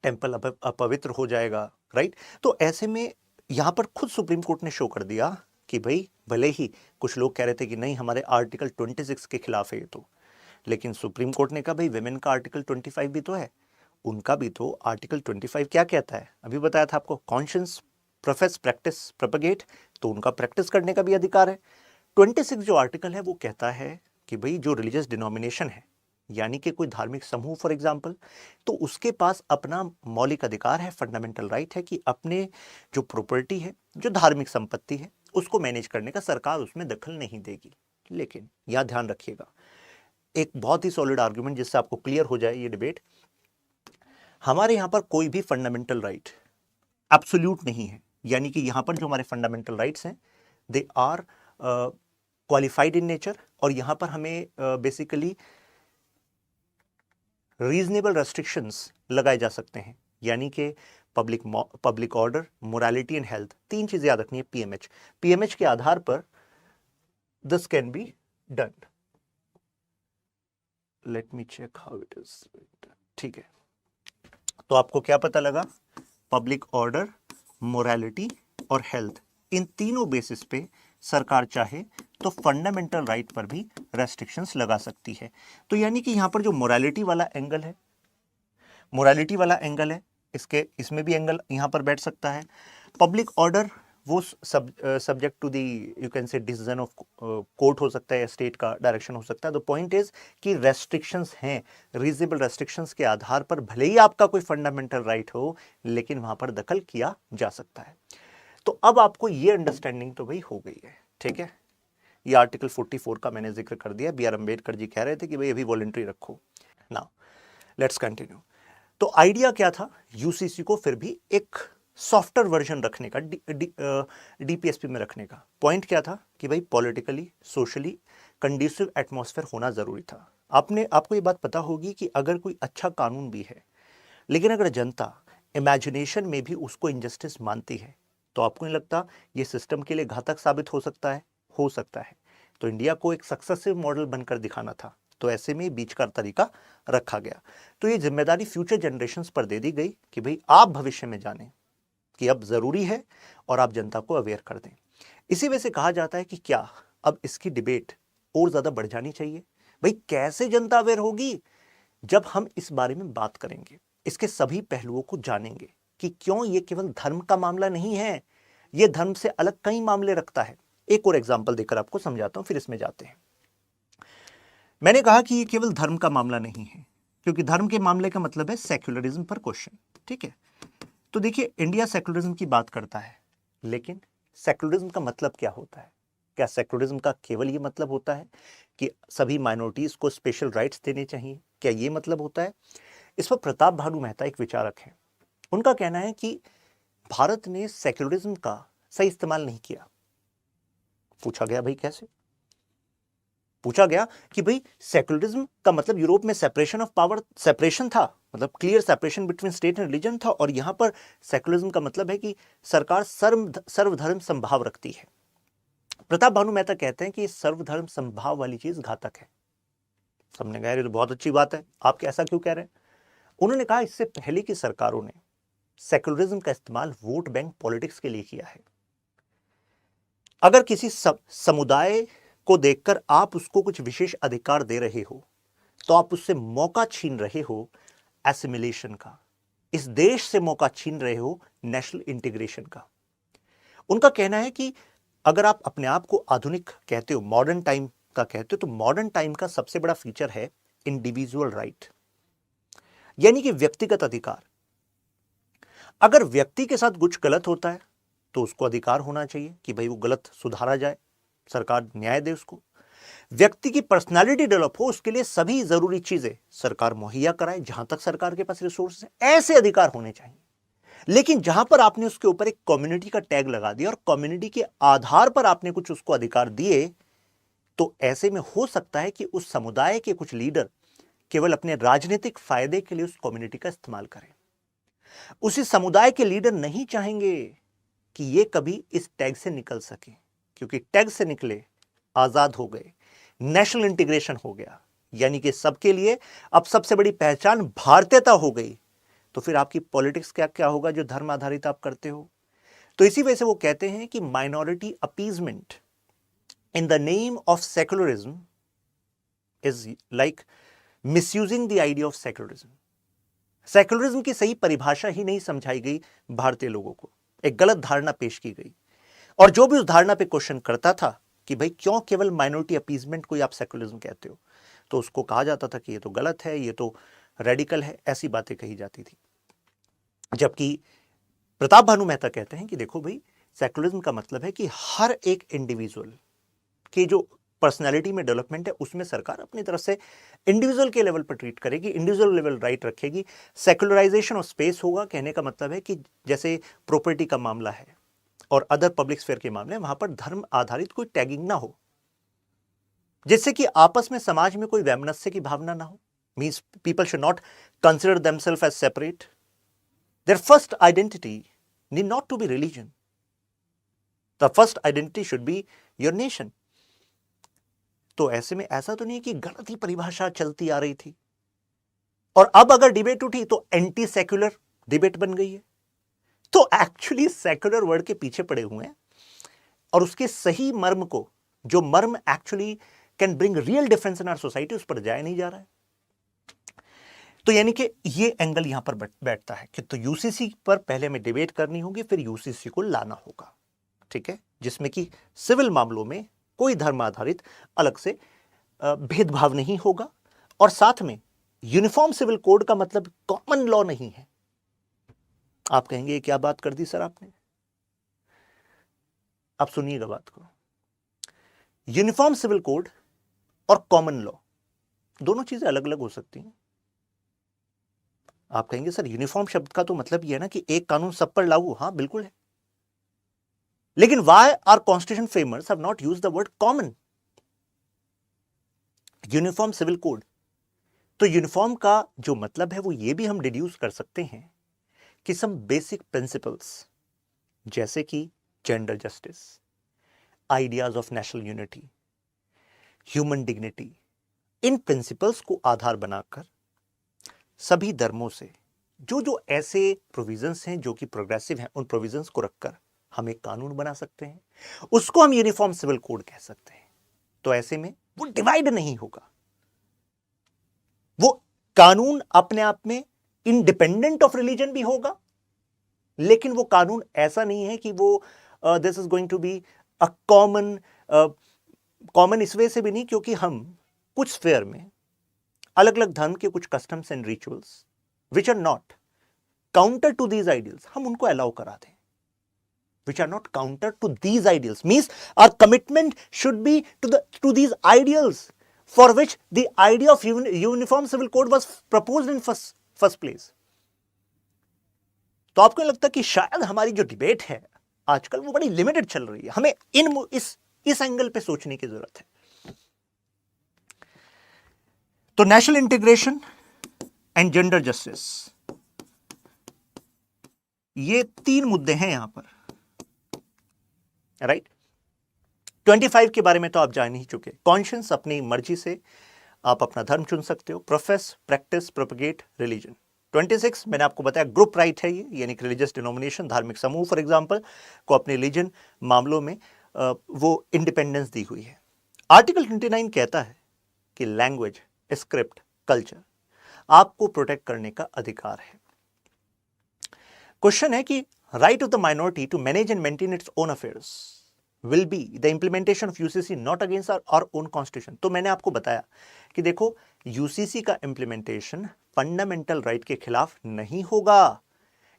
टेम्पल अपवित्र हो जाएगा, राइट। तो ऐसे में यहां पर खुद सुप्रीम कोर्ट ने शो कर दिया कि भाई भले ही कुछ लोग कह रहे थे कि नहीं हमारे आर्टिकल 26 के खिलाफ है ये तो, लेकिन सुप्रीम कोर्ट ने कहा भाई विमेन का आर्टिकल 25 भी तो है, उनका भी तो आर्टिकल 25 क्या कहता है, अभी बताया था आपको, कॉन्शियस प्रोफेस प्रैक्टिस प्रोपेगेट, तो उनका प्रैक्टिस करने का भी अधिकार है। 26 जो आर्टिकल है वो कहता है कि भाई जो रिलीजियस डिनोमिनेशन है, यानी कि कोई धार्मिक समूह फॉर एग्जांपल, तो उसके पास अपना मौलिक अधिकार है, फंडामेंटल राइट है कि अपने जो प्रॉपर्टी है, जो धार्मिक संपत्ति है, उसको मैनेज करने का सरकार उसमें दखल नहीं देगी। लेकिन यह ध्यान रखिएगा, एक बहुत ही सॉलिड आर्गुमेंट जिससे आपको क्लियर हो जाए ये डिबेट, हमारे यहां पर कोई भी फंडामेंटल राइट एब्सोल्यूट नहीं है, यानी कि यहां पर जो हमारे फंडामेंटल राइट्स हैं they are qualified in nature, और यहां पर हमें बेसिकली रीजनेबल रेस्ट्रिक्शंस लगाए जा सकते हैं, यानी कि public order, morality and health, तीन चीजें याद रखनी है। पीएमएच के आधार पर this can be done. Let me check how it is, ठीक है। तो आपको क्या पता लगा, पब्लिक ऑर्डर, मोरालिटी और हेल्थ, इन तीनों बेसिस पे सरकार चाहे तो फंडामेंटल राइट पर भी रेस्ट्रिक्शंस लगा सकती है। तो यानी कि यहां पर जो मोरालिटी वाला एंगल है, इसमें भी एंगल यहां पर बैठ सकता है। पब्लिक ऑर्डर वो subject to the you can say decision of court हो सकता है या स्टेट का डायरेक्शन हो सकता है। द पॉइंट इज कि रेस्ट्रिक्शंस हैं, रीजनेबल रेस्ट्रिक्शंस के आधार पर भले ही आपका कोई फंडामेंटल राइट हो, लेकिन वहां पर दखल किया जा सकता है। तो अब आपको ये अंडरस्टैंडिंग तो भाई हो गई है, ठीक है। ये आर्टिकल 44 का मैंने जिक्र कर दिया, बी आर अम्बेडकर जी कह रहे थे कि भाई अभी वॉलंटरी रखो। Now let's continue. तो आइडिया क्या था यूसीसी को फिर भी एक सॉफ्टवेयर वर्जन रखने का, डीपीएसपी में रखने का। पॉइंट क्या था कि भाई पॉलिटिकली सोशली कंड्यूसिव एटमॉस्फेयर होना जरूरी था। आपको ये बात पता होगी कि अगर कोई अच्छा कानून भी है, लेकिन अगर जनता इमेजिनेशन में भी उसको इनजस्टिस मानती है, तो आपको नहीं लगता ये सिस्टम के लिए घातक साबित हो सकता है? हो सकता है। तो इंडिया को एक सक्सेसिव मॉडल बनकर दिखाना था, तो ऐसे में बीच का तरीका रखा गया। तो ये जिम्मेदारी फ्यूचर जनरेशंस पर दे दी गई कि भाई आप भविष्य में जानें कि अब जरूरी है और आप जनता को अवेयर कर दें। इसी वजह से कहा जाता है कि क्या अब इसकी डिबेट और ज्यादा बढ़ जानी चाहिए। भाई कैसे जनता अवेयर होगी? जब हम इस बारे में बात करेंगे, इसके सभी पहलुओं को जानेंगे कि क्यों ये केवल धर्म का मामला नहीं है, ये धर्म से अलग कई मामले रखता है। एक और एग्जांपल देकर आपको समझाता हूं, फिर इसमें जाते हैं। मैंने कहा कि ये केवल धर्म का मामला नहीं है, क्योंकि धर्म के मामले का मतलब है सेक्युलरिज्म पर क्वेश्चन, ठीक है। तो देखिए, इंडिया सेक्युलरिज्म की बात करता है, लेकिन सेक्युलरिज्म का मतलब क्या होता है? क्या सेक्युलरिज्म का केवल ये मतलब होता है कि सभी माइनॉरिटीज को स्पेशल राइट्स देने चाहिए? क्या ये मतलब होता है? इस पर प्रताप भानु मेहता एक विचारक हैं, उनका कहना है कि भारत ने सेक्युलरिज्म का सही इस्तेमाल नहीं किया। पूछा गया भाई कैसे? पूछा गया कि भाई सेक्युलरिज्म का मतलब यूरोप में सेपरेशन ऑफ पावर, सेपरेशन था, मतलब clear separation between state and religion था, और यहां पर सेक्युलरिज्म का मतलब है कि सरकार सर्वधर्म संभाव रखती है। प्रताप भानु मेहता कहते हैं कि सर्वधर्म संभाव वाली चीज घातक है। सबने कहा ये तो बहुत अच्छी बात है, आप कैसा क्यों कह रहे हैं? उन्होंने कहा इससे पहले की सरकारों ने सेक्युलरिज्म का इस्तेमाल वोट बैंक पॉलिटिक्स के लिए किया है। अगर किसी समुदाय को देखकर आप उसको कुछ विशेष अधिकार दे रहे हो तो आप उससे मौका छीन रहे हो एसिमिलेशन का, इस देश से मौका छीन रहे हो नेशनल इंटीग्रेशन का। उनका कहना है कि अगर आप अपने आप को आधुनिक कहते हो, मॉडर्न टाइम का कहते हो, तो मॉडर्न टाइम का सबसे बड़ा फीचर है इंडिविजुअल राइट, यानी कि व्यक्तिगत अधिकार। अगर व्यक्ति के साथ कुछ गलत होता है तो उसको अधिकार होना चाहिए कि भाई वो गलत सुधारा जाए, सरकार न्याय दे उसको। व्यक्ति की पर्सनालिटी डेवलप हो, उसके लिए सभी जरूरी चीजें सरकार मुहैया कराए, जहां तक सरकार के पास रिसोर्स है, ऐसे अधिकार होने चाहिए। लेकिन जहां पर आपने उसके ऊपर एक कम्युनिटी का टैग लगा दिया और कम्युनिटी के आधार पर आपने कुछ उसको अधिकार दिए, तो ऐसे में हो सकता है कि उस समुदाय के कुछ लीडर केवल अपने राजनीतिक फायदे के लिए उस कम्युनिटी का इस्तेमाल करें। उसी समुदाय के लीडर नहीं चाहेंगे कि ये कभी इस टैग से निकल सके, क्योंकि टैग से निकले आजाद हो गए, नेशनल इंटीग्रेशन हो गया, यानी कि सबके लिए अब सबसे बड़ी पहचान भारतीयता हो गई। तो फिर आपकी पॉलिटिक्स क्या क्या होगा जो धर्म आधारित आप करते हो? तो इसी वजह से वो कहते हैं कि minority appeasement in the name of secularism is like misusing the idea of secularism. Secularism की सही परिभाषा ही नहीं समझाई गई भारतीय लोगों को, एक गलत धारणा पेश की गई, और जो भी उस धारणा पे क्वेश्चन करता था कि भाई क्यों केवल माइनॉरिटी अपीजमेंट को ही आप सेक्युलरिज्म कहते हो, तो उसको कहा जाता था कि ये तो गलत है, ये तो रेडिकल है, ऐसी बातें कही जाती थी। जबकि प्रताप भानु मेहता कहते हैं कि देखो भाई, सेक्युलरिज्म का मतलब है कि हर एक इंडिविजुअल की जो पर्सनैलिटी में डेवलपमेंट है उसमें सरकार अपनी तरफ से इंडिविजुअल के लेवल पर ट्रीट करेगी, इंडिविजुअल लेवल राइट रखेगी। सेक्युलराइजेशन ऑफ स्पेस होगा, कहने का मतलब है कि जैसे प्रॉपर्टी का मामला है और अदर पब्लिक स्फीयर के मामले, वहां पर धर्म आधारित कोई टैगिंग ना हो, जिससे कि आपस में समाज में कोई वैमनस्य की भावना ना हो। Means people should not consider themselves as separate. Their first identity need not to be religion, the first identity should be your nation. तो ऐसे में ऐसा तो नहीं कि गलत ही परिभाषा चलती आ रही थी, और अब अगर डिबेट उठी तो एंटी सेक्युलर डिबेट बन गई है। तो एक्चुअली सेक्युलर वर्ड के पीछे पड़े हुए हैं, और उसके सही मर्म को, जो मर्म actually can bring real difference in our society, उस पर जाया नहीं जा रहा है। तो यानी कि ये एंगल यहां पर बैठता है कि तो यूसीसी पर पहले हमें डिबेट करनी होगी, फिर यूसीसी को लाना होगा, ठीक है, जिसमें कि सिविल मामलों में कोई धर्म आधारित अलग से भेदभाव नहीं होगा, और साथ में यूनिफॉर्म सिविल कोड का मतलब कॉमन लॉ नहीं है। आप कहेंगे क्या बात कर दी सर आपने? आप सुनिएगा बात को। यूनिफॉर्म सिविल कोड और कॉमन लॉ दोनों चीजें अलग अलग हो सकती हैं। आप कहेंगे सर यूनिफॉर्म शब्द का तो मतलब यह है ना कि एक कानून सब पर लागू। हाँ बिल्कुल है, लेकिन why are constitution framers have not used the word common? Uniform civil code, तो यूनिफॉर्म का जो मतलब है वो ये भी हम डिड्यूस कर सकते हैं कि सम बेसिक प्रिंसिपल्स, जैसे कि gender justice, ideas of national unity, human dignity, in principles को आधार बनाकर सभी धर्मों से जो जो ऐसे प्रोविजंस हैं जो कि प्रोग्रेसिव हैं, उन प्रोविजंस को रखकर हम एक कानून बना सकते हैं, उसको हम यूनिफॉर्म सिविल कोड कह सकते हैं। तो ऐसे में वो डिवाइड नहीं होगा, वो कानून अपने आप में इंडिपेंडेंट ऑफ रिलीजन भी होगा, लेकिन वो कानून ऐसा नहीं है कि वो this is going to be a common इस वे से भी नहीं, क्योंकि हम कुछ स्फेयर में अलग अलग धर्म के कुछ customs and rituals which are not counter to these ideals, हम उनको अलाउ करा दें, which are not counter to these ideals. Means our commitment should be to these ideals for which the idea of uniform civil code was proposed in first place. तो आपको लगता है कि शायद हमारी जो डिबेट है आजकल वो बड़ी लिमिटेड चल रही है, हमें इस एंगल पे सोचने की जरूरत है। तो national integration and gender justice, ये 3 मुद्दे हैं यहां पर, राइट। 25 के बारे में तो आप जान ही चुके। कॉन्शियस, अपनी मर्जी से आप अपना धर्म चुन सकते हो। Profess, practice, propagate religion. 26 मैंने आपको बताया ग्रुप राइट है ये, यानी कि रिलीजियस डिनोमिनेशन, धार्मिक समूह फॉर एग्जांपल को अपने रिलीजन मामलों में वो इंडिपेंडेंस दी हुई है। आर्टिकल 29 कहता है कि लैंग्वेज, स्क्रिप्ट, कल्चर आपको प्रोटेक्ट करने का अधिकार है। क्वेश्चन है कि right of the minority to manage and maintain its own affairs will be the implementation of UCC not against our own constitution। तो मैंने आपको बताया कि देखो UCC का इंप्लीमेंटेशन फंडामेंटल राइट के खिलाफ नहीं होगा,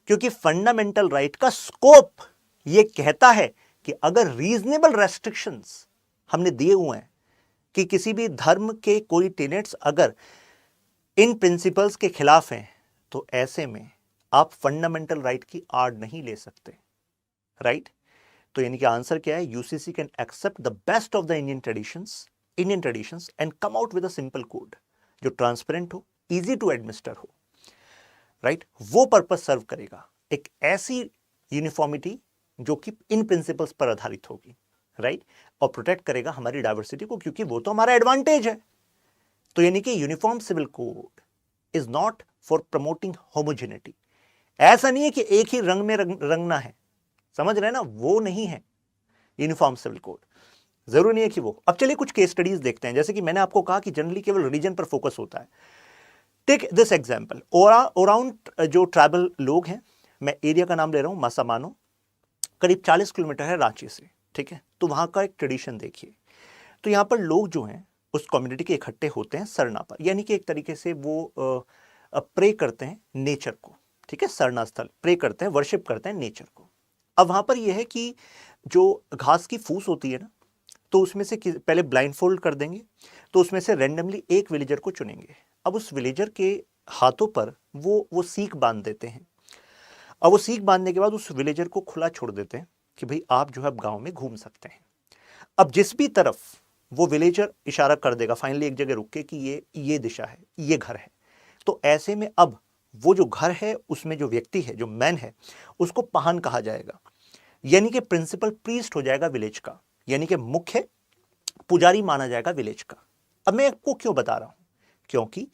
क्योंकि फंडामेंटल राइट का स्कोप ये कहता है कि अगर रीजनेबल रेस्ट्रिक्शंस हमने दिए हुए हैं कि किसी भी धर्म के कोई टेनेट्स अगर इन प्रिंसिपल्स के खिलाफ हैं, तो ऐसे में आप फंडामेंटल राइट की आड़ नहीं ले सकते, राइट। तो यानी कि आंसर क्या है, UCC can accept the best of the Indian traditions and come out with a simple code जो ट्रांसपेरेंट हो, इजी टू एडमिनिस्टर हो, राइट। वो पर्पस सर्व करेगा, एक ऐसी यूनिफॉर्मिटी जो कि इन प्रिंसिपल्स पर आधारित होगी, राइट, और प्रोटेक्ट करेगा हमारी डाइवर्सिटी को, क्योंकि वो तो हमारा एडवांटेज है। तो यानी कि uniform civil code is not for promoting homogeneity. ऐसा नहीं है कि एक ही रंग में रंगना है, समझ रहे हैं ना, वो नहीं है यूनिफॉर्म सिविल कोड, जरूरी नहीं है कि वो। अब चलिए कुछ केस स्टडीज देखते हैं। जैसे कि मैंने आपको कहा कि जनरली केवल रिलीजन पर फोकस होता है। टेक दिस एग्जांपल, ओराउंड जो ट्राइबल लोग हैं, मैं एरिया का नाम ले रहा हूं, मासामानो, करीब 40 किलोमीटर है रांची से, ठीक है। तो वहां का एक ट्रेडिशन देखिए। तो यहां पर लोग जो हैं उस कम्युनिटी के इकट्ठे होते हैं सरना पर, यानी कि एक तरीके से वो प्रे करते हैं नेचर को, ठीक है। सरना स्थल प्रे करते हैं, वर्शिप करते हैं नेचर को। अब वहां पर यह है कि जो घास की फूस होती है ना, तो उसमें से पहले ब्लाइंडफोल्ड कर देंगे, तो उसमें से रैंडमली एक विलेजर को चुनेंगे। अब उस विलेजर के हाथों पर वो सीख बांध देते हैं। अब वो सीख बांधने के बाद उस विलेजर को खुला छोड़ देते हैं कि भाई आप जो है अब गांव में घूम सकते हैं। अब जिस भी तरफ वो विलेजर इशारा कर देगा, फाइनली एक जगह रुक के कि ये दिशा है, ये घर है, तो ऐसे में अब वो जो घर है उसमें जो व्यक्ति है, जो मैन है, उसको पाहन कहा जाएगा, यानी कि प्रिंसिपल प्रीस्ट हो जाएगा विलेज का, यानी कि मुख्य पुजारी माना जाएगा विलेज का। अब मैं आपको क्यों बता रहा हूं, क्योंकि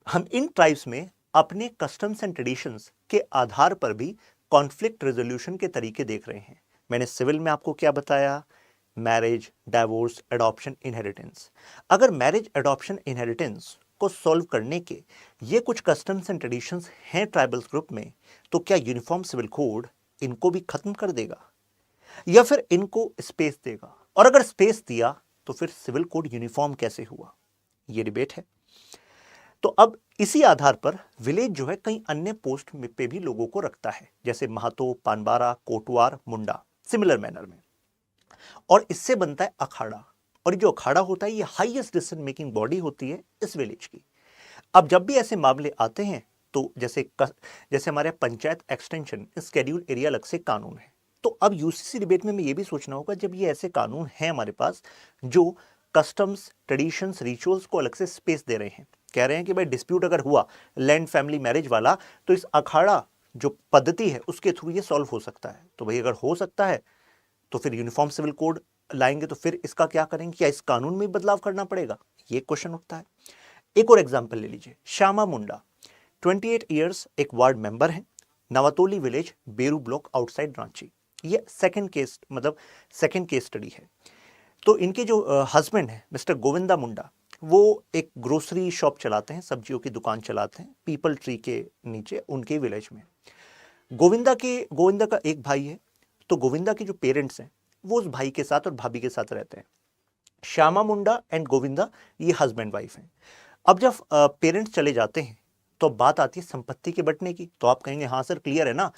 हम इन ट्राइब्स में अपने कस्टम्स एंड ट्रेडिशंस के आधार पर भी कॉन्फ्लिक्ट रेजोल्यूशन के तरीके देख रहे हैं। मैंने सिविल में आपको क्या बताया, मैरिज, डाइवोर्स, एडॉप्शन, इनहेरिटेंस। अगर मैरिज, एडॉप्शन, इनहेरिटेंस को सॉल्व करने के ये कुछ कस्टम्स एंड ट्रेडिशंस हैं ट्राइबल्स ग्रुप में, तो क्या यूनिफॉर्म सिविल कोड इनको भी खत्म कर देगा या फिर इनको स्पेस देगा? और अगर स्पेस दिया तो फिर सिविल कोड यूनिफॉर्म कैसे हुआ, ये डिबेट है। तो अब इसी आधार पर विलेज जो है कई अन्य पोस्ट पे भी लोगों को रखता है, जैसे महातो, पानबारा, कोटवार, मुंडा, सिमिलर मैनर में, और इससे बनता है अखाड़ा। और जो अखाड़ा होता है ये हाईएस्ट डिसीजन मेकिंग बॉडी होती है इस विलेज की। अब जब भी ऐसे मामले आते हैं तो जैसे हमारे पंचायत एक्सटेंशन स्केड्यूल एरिया अलग से कानून है, तो अब यूसीसी डिबेट में हमें ये भी सोचना होगा, जब ये ऐसे कानून हैं हमारे पास जो कस्टम्स, ट्रेडिशंस, रिचुअल्स को अलग से स्पेस दे रहे हैं, कह रहे हैं कि भाई डिस्प्यूट अगर हुआ लैंड फैमिली मैरिज वाला, तो इस अखाड़ा जो पद्धति है उसके थ्रू ये सॉल्व हो सकता है। तो भाई अगर हो सकता है तो फिर यूनिफॉर्म सिविल कोड लाएंगे, तो फिर इसका क्या करेंगे, क्या इस कानून में बदलाव करना पड़ेगा, ये क्वेश्चन उठता है। एक और एग्जांपल ले लीजिए, श्यामा मुंडा, 28 इयर्स, एक वार्ड मेंबर है, नवातोली विलेज, बेरू ब्लॉक, आउटसाइड रांची। ये सेकंड केस स्टडी है। तो इनके जो हस्बैंड है मिस्टर गोविंदा मुंडा, वो एक ग्रोसरी शॉप चलाते हैं, सब्जियों की दुकान चलाते हैं पीपल ट्री के नीचे उनके विलेज में। गोविंदा का एक भाई है, तो गोविंदा के जो पेरेंट्स हैं वो उस भाई के साथ और भाभी के साथ रहते हैं। श्यामा मुंडा एंड गोविंदा ये हस्बैंड वाइफ हैं। अब जब पेरेंट्स चले जाते हैं तो बात आती है संपत्ति के बंटने की। तो आप कहेंगे हाँ सर क्लियर है ना,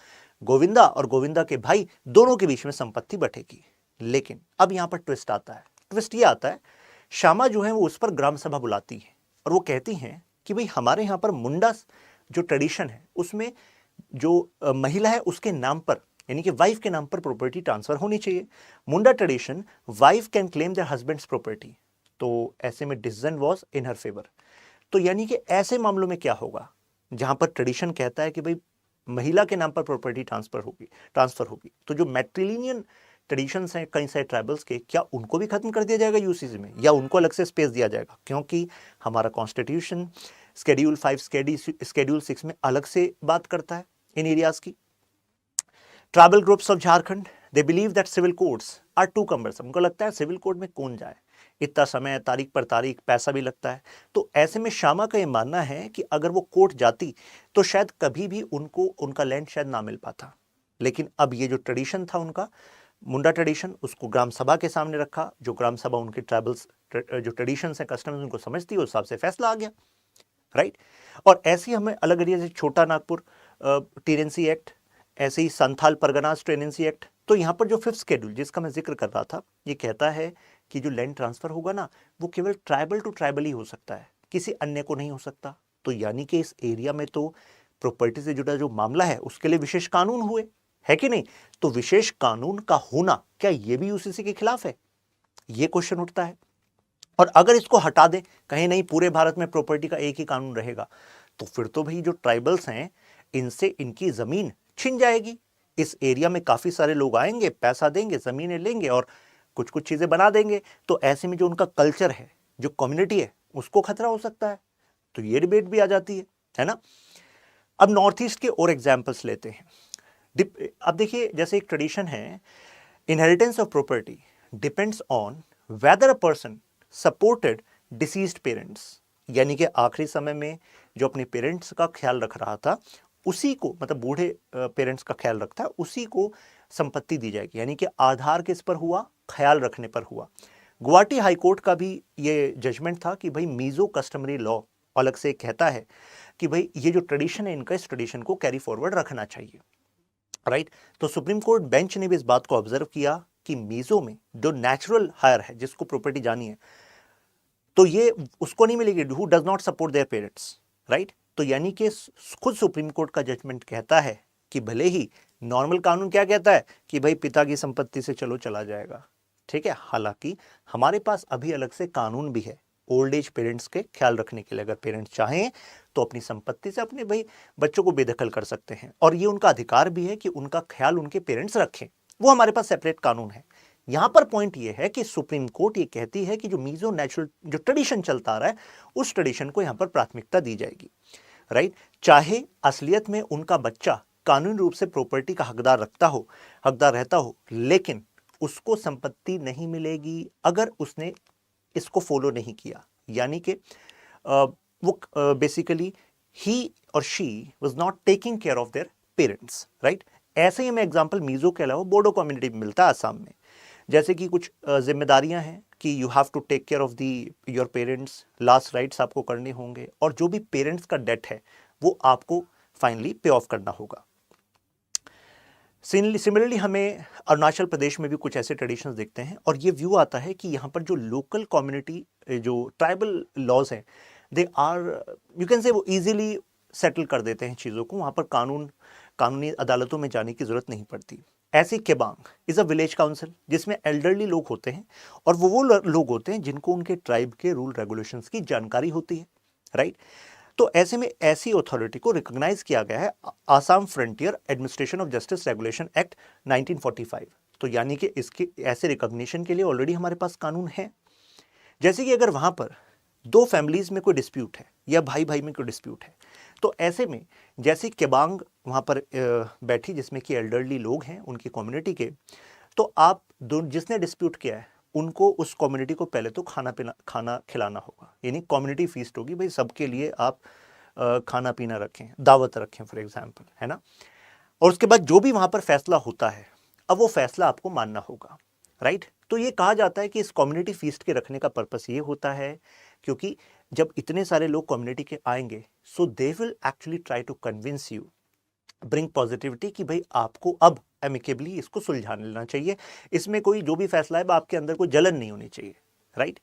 गोविंदा और गोविंदा के भाई दोनों के बीच में संपत्ति बंटेगी। लेकिन अब यहां पर ट्विस्ट आता है। ट्विस्ट ये आता है, श्यामा जो है वो उस पर ग्राम सभा बुलाती है और वो कहती हैं कि भाई हमारे यहाँ पर जो ट्रेडिशन है उसमें जो महिला है उसके नाम पर यानी कि वाइफ के नाम पर प्रॉपर्टी ट्रांसफर होनी चाहिए। Munda tradition, wife can claim their husband's property, तो ऐसे में decision was in her favour. तो यानी कि ऐसे मामलों में क्या होगा जहां पर ट्रेडिशन कहता है कि भाई महिला के नाम पर प्रॉपर्टी ट्रांसफर होगी, तो जो मैट्रिलिनियन ट्रेडिशंस हैं कई सारे ट्राइबल्स के, क्या उनको भी खत्म कर दिया जाएगा यूसीसी में, या उनको अलग से स्पेस दिया जाएगा? क्योंकि हमारा कॉन्स्टिट्यूशन शेड्यूल 5 शेड्यूल 6 में अलग से बात करता है इन एरियाज की। Tribal groups of Jharkhand, they believe that civil courts are too cumbersome. उनको लगता है सिविल कोर्ट में कौन जाए, इतना समय, तारीख पर तारीख, पैसा भी लगता है। तो ऐसे में शामा का ये मानना है कि अगर वो कोर्ट जाती तो शायद कभी भी उनको उनका लैंड शायद ना मिल पाता। लेकिन अब ये जो ट्रेडिशन था उनका, मुंडा ट्रेडिशन, उसको ग्राम सभा के सामने रखा। जो ग्राम सभा उनके ट्राइबल्स जो ट्रेडिशंस हैं, कस्टम्स उनको समझती है, उस हिसाब से फैसला आ गया, राइट। और ऐसे ही हमें अलग एरिया से छोटा नागपुर टेनेंसी एक्ट, ऐसे ही संथाल परगनास टेनेंसी एक्ट। तो यहाँ पर जो 5th शेड्यूल जिसका मैं जिक्र कर रहा था, ये कहता है कि जो लैंड ट्रांसफर होगा ना, वो केवल ट्राइबल टू ट्राइबल ही हो सकता है, किसी अन्य को नहीं हो सकता। तो यानी कि इस एरिया में तो प्रॉपर्टी से जुड़ा जो मामला है उसके लिए विशेष कानून हुए, है कि नहीं? तो विशेष कानून का होना क्या ये भी यूसीसी के खिलाफ है? ये क्वेश्चन उठता है। और अगर इसको हटा दें, कहीं नहीं पूरे भारत में प्रॉपर्टी का एक ही कानून रहेगा, तो फिर तो भाई जो ट्राइबल्स हैं इनसे इनकी जमीन छिन जाएगी। इस एरिया में काफी सारे लोग आएंगे, पैसा देंगे, जमीनें लेंगे और कुछ कुछ चीजें बना देंगे। तो ऐसे में जो उनका कल्चर है, जो कम्युनिटी है, उसको खतरा हो सकता है। तो ये डिबेट भी आ जाती है ना। अब नॉर्थ ईस्ट के और एग्जाम्पल्स लेते हैं। अब देखिए, जैसे एक ट्रेडिशन है, inheritance of property depends on whether a person supported deceased parents, यानी कि आखिरी समय में जो अपने पेरेंट्स का ख्याल रख रहा था उसी को, मतलब बूढ़े पेरेंट्स का ख्याल रखता है, उसी को संपत्ति दी जाएगी। यानी कि आधार किस पर हुआ? ख्याल रखने पर हुआ। गुवाहाटी हाईकोर्ट का भी ये जजमेंट था कि भाई मीजो कस्टमरी लॉ अलग से कहता है कि भाई ये जो ट्रेडिशन है इनका, इस ट्रेडिशन को कैरी फॉरवर्ड रखना चाहिए, राइट। तो सुप्रीम कोर्ट बेंच ने भी इस बात को ऑब्जर्व किया कि मीजो में जो नेचुरल हायर है, जिसको प्रॉपर्टी जानी है, तो ये उसको नहीं मिलेगी who does not support their parents, right. तो यानी कि खुद सुप्रीम कोर्ट का जजमेंट कहता है कि भले ही नॉर्मल कानून क्या कहता है कि भाई पिता की संपत्ति से चलो चला जाएगा, ठीक है, हालांकि हमारे पास अभी अलग से कानून भी है ओल्ड एज पेरेंट्स के ख्याल रखने के लिए। अगर पेरेंट्स चाहें तो अपनी संपत्ति से अपने भाई बच्चों को बेदखल कर सकते हैं, और ये उनका अधिकार भी है कि उनका ख्याल उनके पेरेंट्स रखें। वो हमारे पास सेपरेट कानून है। यहां पर पॉइंट ये है कि सुप्रीम कोर्ट ये कहती है कि जो मीजो नेचुरल जो ट्रेडिशन चलता आ रहा है, उस ट्रेडिशन को यहां पर प्राथमिकता दी जाएगी, राइट। चाहे असलियत में उनका बच्चा कानूनी रूप से प्रॉपर्टी का हकदार रहता हो, लेकिन उसको संपत्ति नहीं मिलेगी अगर उसने इसको फॉलो नहीं किया। यानी कि वो बेसिकली ही और she was not taking care of their parents, right. ऐसे ही हमें एग्जांपल मीजो के अलावा बोडो कम्युनिटी में मिलता है आसाम में। जैसे कि कुछ जिम्मेदारियां हैं कि you have to take care of your parents, last rights आपको करने होंगे, और जो भी पेरेंट्स का डेट है वो आपको फाइनली पे ऑफ करना होगा। सिमिलरली हमें अरुणाचल प्रदेश में भी कुछ ऐसे ट्रेडिशंस देखते हैं, और ये व्यू आता है कि यहाँ पर जो लोकल कम्युनिटी जो ट्राइबल लॉज हैं, दे आर यू कैन से वो इजीली सेटल कर देते हैं चीज़ों को। वहाँ पर कानूनी अदालतों में जाने की जरूरत नहीं पड़ती। ऐसे Kebang is a village council जिसमें एल्डरली लोग होते हैं, और वो लोग होते हैं जिनको उनके ट्राइब के रूल रेगुलेशंस की जानकारी होती है, राइट। तो ऐसे में ऐसी अथॉरिटी को रिकॉग्नाइज किया गया है Assam frontier administration of justice regulation act 1945। तो यानी कि इसके ऐसे रिकॉग्निशन के लिए ऑलरेडी हमारे पास कानून है। जैसे कि अगर वहां पर दो फैमिलीज में कोई डिस्प्यूट है या भाई भाई में कोई डिस्प्यूट है, तो ऐसे में जैसे केबांग वहां पर बैठी जिसमें कि एल्डरली लोग हैं उनकी कम्युनिटी के, तो आप जिसने डिस्प्यूट किया है उनको उस कम्युनिटी को पहले तो खाना खिलाना होगा, यानी कम्युनिटी फीस्ट होगी, भाई सबके लिए आप खाना पीना रखें, दावत रखें फॉर एग्जांपल, है ना। और उसके बाद जो भी वहां पर फैसला होता है, अब वो फैसला आपको मानना होगा, राइट। तो ये कहा जाता है कि इस कम्युनिटी फीस्ट के रखने का पर्पस ये होता है क्योंकि जब इतने सारे लोग कम्युनिटी के आएंगे, so they will actually try to convince you, bring positivity कि भाई आपको अब एमिकेबली इसको सुलझा लेना चाहिए, इसमें कोई जो भी फैसला है आपके अंदर कोई जलन नहीं होनी चाहिए, राइट।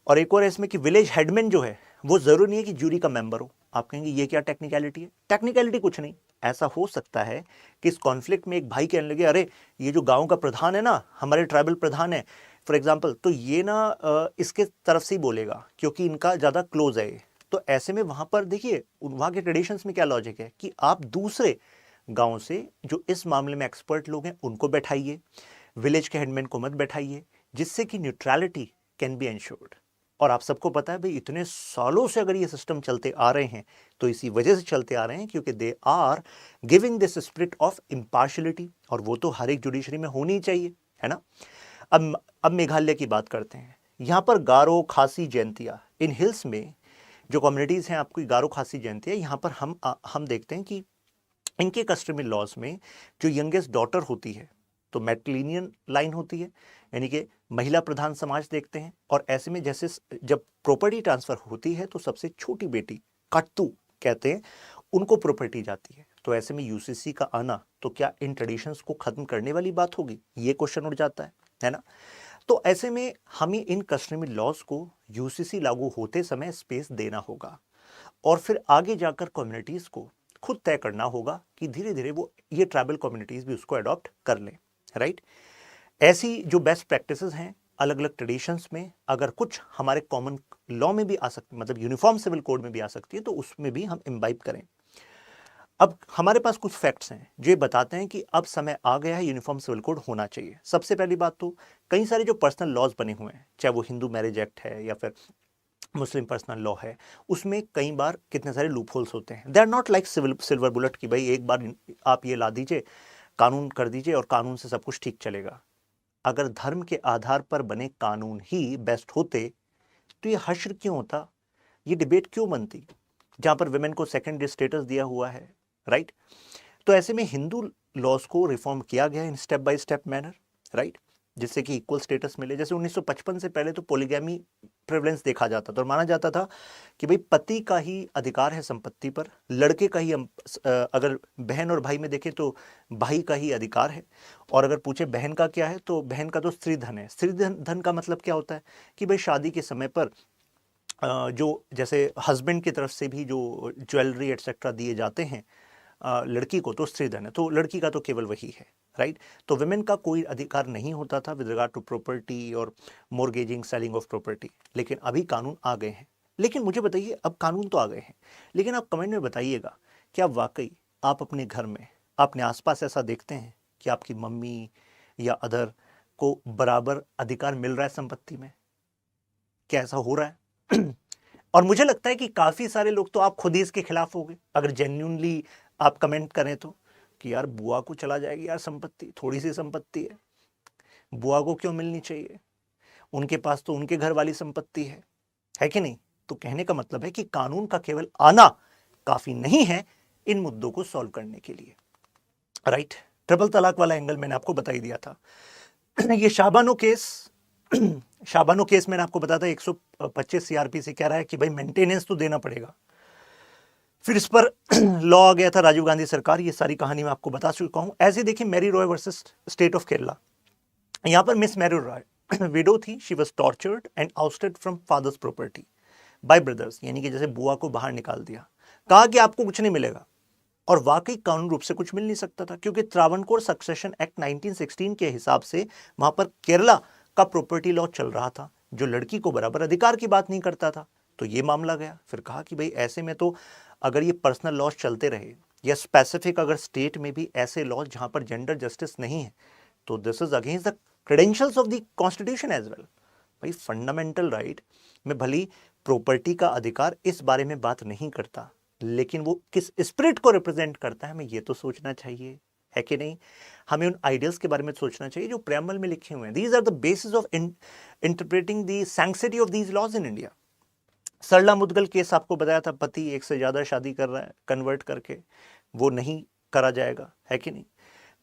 और एक और इसमें कि विलेज हेडमैन जो है वो जरूरी नहीं है कि जूरी का मेंबर हो। आप कहेंगे ये क्या टेक्निकलिटी है? टेक्निकलिटी कुछ नहीं, ऐसा हो सकता है कि इस कॉन्फ्लिक्ट में एक भाई कहने लगे अरे ये जो गांव का प्रधान है ना, हमारे ट्राइबल प्रधान है फॉर एग्जांपल, तो ये ना इसके तरफ से ही बोलेगा क्योंकि इनका ज़्यादा क्लोज है। तो ऐसे में वहाँ पर देखिए वहाँ के ट्रेडिशंस में क्या लॉजिक है कि आप दूसरे गांव से जो इस मामले में एक्सपर्ट लोग हैं उनको बैठाइए, विलेज के हेडमैन को मत बैठाइए, जिससे कि न्यूट्रलिटी कैन बी एंश्योर्ड। और आप सबको पता है भाई इतने सालों से अगर ये सिस्टम चलते आ रहे हैं तो इसी वजह से चलते आ रहे हैं क्योंकि they are giving this spirit of impartiality, और वो तो हर एक जुडिशरी में होनी चाहिए, है ना। अब मेघालय की बात करते हैं। यहाँ पर गारो, खासी, जयंतिया, इन हिल्स में जो कम्युनिटीज़ हैं, आपकी गारो, खासी, जयंतिया, यहाँ पर हम देखते हैं कि इनके कस्टमरी लॉज में जो यंगेस्ट डॉटर होती है तो मैट्रिलिनियन लाइन होती है, यानी कि महिला प्रधान समाज देखते हैं। और ऐसे में जैसे जब प्रॉपर्टी ट्रांसफर होती है तो सबसे छोटी बेटी, कट्टू कहते हैं, उनको प्रॉपर्टी जाती है। तो ऐसे में यूसीसी का आना तो क्या इन ट्रेडिशंस को खत्म करने वाली बात होगी? ये क्वेश्चन उठ जाता है ना। तो ऐसे में हमें इन कस्टमरी लॉज को यूसीसी लागू होते समय स्पेस देना होगा और फिर आगे जाकर कम्युनिटीज को खुद तय करना होगा कि धीरे धीरे वो ये ट्राइबल कम्युनिटीज भी उसको अडॉप्ट कर लें, राइट। ऐसी जो बेस्ट प्रैक्टिसेस हैं अलग अलग ट्रेडिशंस में, अगर कुछ हमारे कॉमन लॉ में भी आ सकती, मतलब यूनिफॉर्म सिविल कोड में भी आ सकती है, तो उसमें भी हम इम्बाइब करें। अब हमारे पास कुछ फैक्ट्स हैं जो ये बताते हैं कि अब समय आ गया है, यूनिफॉर्म सिविल कोड होना चाहिए। सबसे पहली बात तो कई सारे जो पर्सनल लॉज बने हुए हैं, चाहे वो हिंदू मैरिज एक्ट है या फिर मुस्लिम पर्सनल लॉ है, उसमें कई बार कितने सारे लूप होल्स होते हैं। They are not like silver bullet कि भाई एक बार आप ये ला दीजिए, कानून कर दीजिए और कानून से सब कुछ ठीक चलेगा। अगर धर्म के आधार पर बने कानून ही बेस्ट होते तो ये हश्र क्यों होता, ये डिबेट क्यों बनती, जहां पर विमेन को सेकेंडरी स्टेटस दिया हुआ है, राइट। तो ऐसे में हिंदू लॉज को रिफॉर्म किया गया in step by step manner, right, जिससे कि इक्वल स्टेटस मिले। जैसे 1955 से पहले तो पॉलीगैमी प्रेवलेंस देखा जाता था और माना जाता था कि भाई पति का ही अधिकार है संपत्ति पर, लड़के का ही, अगर बहन और भाई में देखें तो भाई का ही अधिकार है, और अगर पूछे बहन का क्या है तो बहन का तो स्त्री धन है। स्त्री धन का मतलब क्या होता है कि भाई शादी के समय पर जो जैसे हस्बैंड की तरफ से भी जो ज्वेलरी एटसेट्रा दिए जाते हैं लड़की को, तो स्त्री धन है, तो लड़की का तो केवल वही है, राइट। तो विमेन का कोई अधिकार नहीं होता था विद रिगार्ड टू प्रॉपर्टी और मॉर्गेजिंग, सेलिंग ऑफ प्रॉपर्टी। लेकिन अभी कानून आ गए हैं। लेकिन मुझे बताइए, अब कानून तो आ गए हैं, लेकिन आप कमेंट में बताइएगा क्या वाकई आप अपने घर में, अपने आसपास ऐसा देखते हैं कि आपकी मम्मी या अदर को बराबर अधिकार मिल रहा है संपत्ति में? क्या ऐसा हो रहा है? और मुझे लगता है कि काफी सारे लोग तो आप खुद ही इसके खिलाफ होंगे अगर जेन्युइनली आप कमेंट करें तो, कि यार बुआ को चला जाएगी यार संपत्ति, थोड़ी सी संपत्ति है, बुआ को क्यों मिलनी चाहिए, उनके पास तो उनके घर वाली संपत्ति है कि नहीं। तो कहने का मतलब है कि कानून का केवल आना काफी नहीं है इन मुद्दों को सॉल्व करने के लिए, राइट। ट्रिपल तलाक वाला एंगल मैंने आपको बता ही दिया था। ये शाबानो केस मैंने आपको बताया था 125 सीआरपी से कह रहा है कि भाई मेंटेनेंस तो देना पड़ेगा। फिर इस पर लॉ आ गया था राजीव गांधी सरकार, ये सारी कहानी मैं आपको बता चुका हूं। ऐसे देखिए Mary Roy versus state of Kerala, यहां पर मिस मैरी रॉय विडो थी, she was tortured and ousted from father's property by brothers, यानी कि जैसे बुआ को बाहर निकाल दिया, कहा कि आपको कुछ नहीं मिलेगा, और वाकई कानून रूप से कुछ मिल नहीं सकता था क्योंकि त्रावणकोर सक्सेशन एक्ट 1916 के हिसाब से वहां पर केरला का प्रॉपर्टी लॉ चल रहा था जो लड़की को बराबर अधिकार की बात नहीं करता था। तो ये मामला गया, फिर कहा कि भाई ऐसे में तो अगर ये पर्सनल लॉज चलते रहे या स्पेसिफिक अगर स्टेट में भी ऐसे लॉज जहां पर जेंडर जस्टिस नहीं है तो this is against the credentials of the constitution as well. भाई फंडामेंटल राइट में भली प्रॉपर्टी का अधिकार इस बारे में बात नहीं करता, लेकिन वो किस स्पिरिट को रिप्रेजेंट करता है हमें ये तो सोचना चाहिए, है कि नहीं। हमें उन आइडियल्स के बारे में सोचना चाहिए जो प्रेम्बल में लिखे हुए हैं। These are the basis of interpreting the sanctity of these laws in India. Sarla Mudgal case आपको बताया था, पति एक से ज्यादा शादी कर रहा है कन्वर्ट करके, वो नहीं करा जाएगा, है कि नहीं।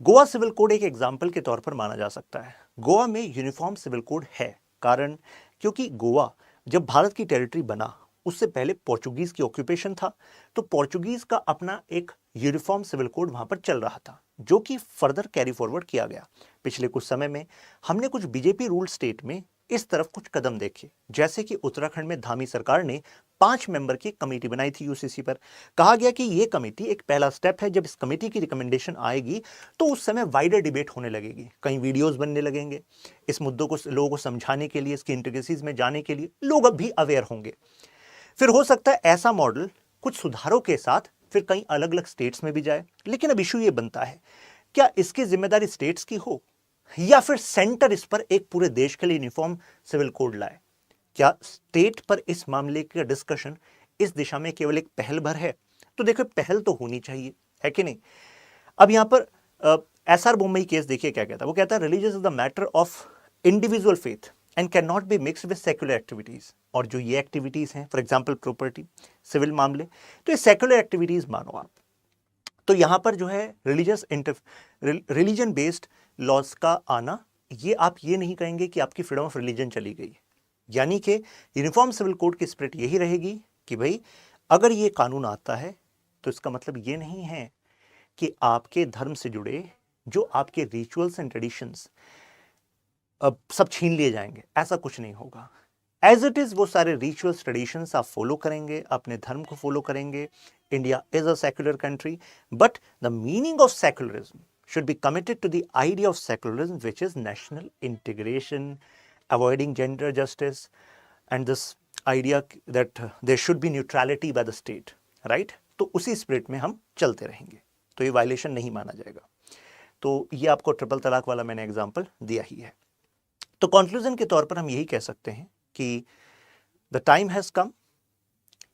गोवा सिविल कोड एक एग्जाम्पल के तौर पर माना जा सकता है। गोवा में यूनिफॉर्म सिविल कोड है, कारण क्योंकि गोवा जब भारत की टेरिटरी बना उससे पहले पोर्चुगीज की ऑक्यूपेशन था, तो पोर्चुगीज का अपना एक यूनिफॉर्म सिविल कोड वहां पर चल रहा था जो कि फर्दर कैरी फॉरवर्ड किया गया। पिछले कुछ समय में हमने कुछ बीजेपी रूल स्टेट में इस तरफ कुछ कदम देखिए। जैसे कि उत्तराखंड में धामी सरकार ने 5 मेंबर की कमेटी बनाई थी यूसीसी पर। कहा गया कि यह कमेटी एक पहला स्टेप है, जब इस कमेटी की रिकमेंडेशन आएगी तो उस समय वाइडर डिबेट होने लगेगी, कई वीडियोस बनने लगेंगे, इस मुद्दों को लोगों को समझाने के लिए, इसकी इंट्रिकेसीज में जाने के लिए लोग अब भी अवेयर होंगे। फिर हो सकता है ऐसा मॉडल कुछ सुधारों के साथ फिर कई अलग अलग स्टेट्स में भी जाए। लेकिन अब इशू ये बनता है, क्या इसकी जिम्मेदारी स्टेट्स की हो या फिर सेंटर इस पर एक पूरे देश के लिए यूनिफॉर्म सिविल कोड लाए? क्या स्टेट पर इस मामले का डिस्कशन इस दिशा में केवल एक पहल भर है? तो देखो, पहल तो होनी चाहिए, है कि नहीं? अब यहां पर एसआर बोम्मई केस देखिए क्या कहता है। वो कहता है religious is the matter of individual faith and can not be mixed with secular activities. और जो ये एक्टिविटीज हैं, फॉर एग्जांपल प्रॉपर्टी, सिविल मामले, तो ये सेक्युलर एक्टिविटीज मानो आप। तो यहां पर जो है रिलीजन बेस्ड लॉज का आना, ये आप ये नहीं कहेंगे कि आपकी फ्रीडम ऑफ रिलीजन चली गई। यानी कि यूनिफॉर्म सिविल कोड की स्पिरिट यही रहेगी कि भाई अगर ये कानून आता है तो इसका मतलब ये नहीं है कि आपके धर्म से जुड़े जो आपके रिचुअल्स एंड ट्रेडिशंस अब सब छीन लिए जाएंगे, ऐसा कुछ नहीं होगा। एज इट इज वो सारे रिचुअल्स ट्रेडिशंस आप फॉलो करेंगे, अपने धर्म को फॉलो करेंगे। India is a secular country, but the meaning of secularism should be committed to the idea of secularism, which is national integration, avoiding gender justice, and this idea that there should be neutrality by the state, right? तो उसी spirit में हम चलते रहेंगे, तो ये violation नहीं माना जाएगा। तो ये आपको ट्रिपल तलाक वाला मैंने एग्जांपल दिया ही है। तो कंक्लूजन के तौर पर हम यही कह सकते हैं कि the time has come,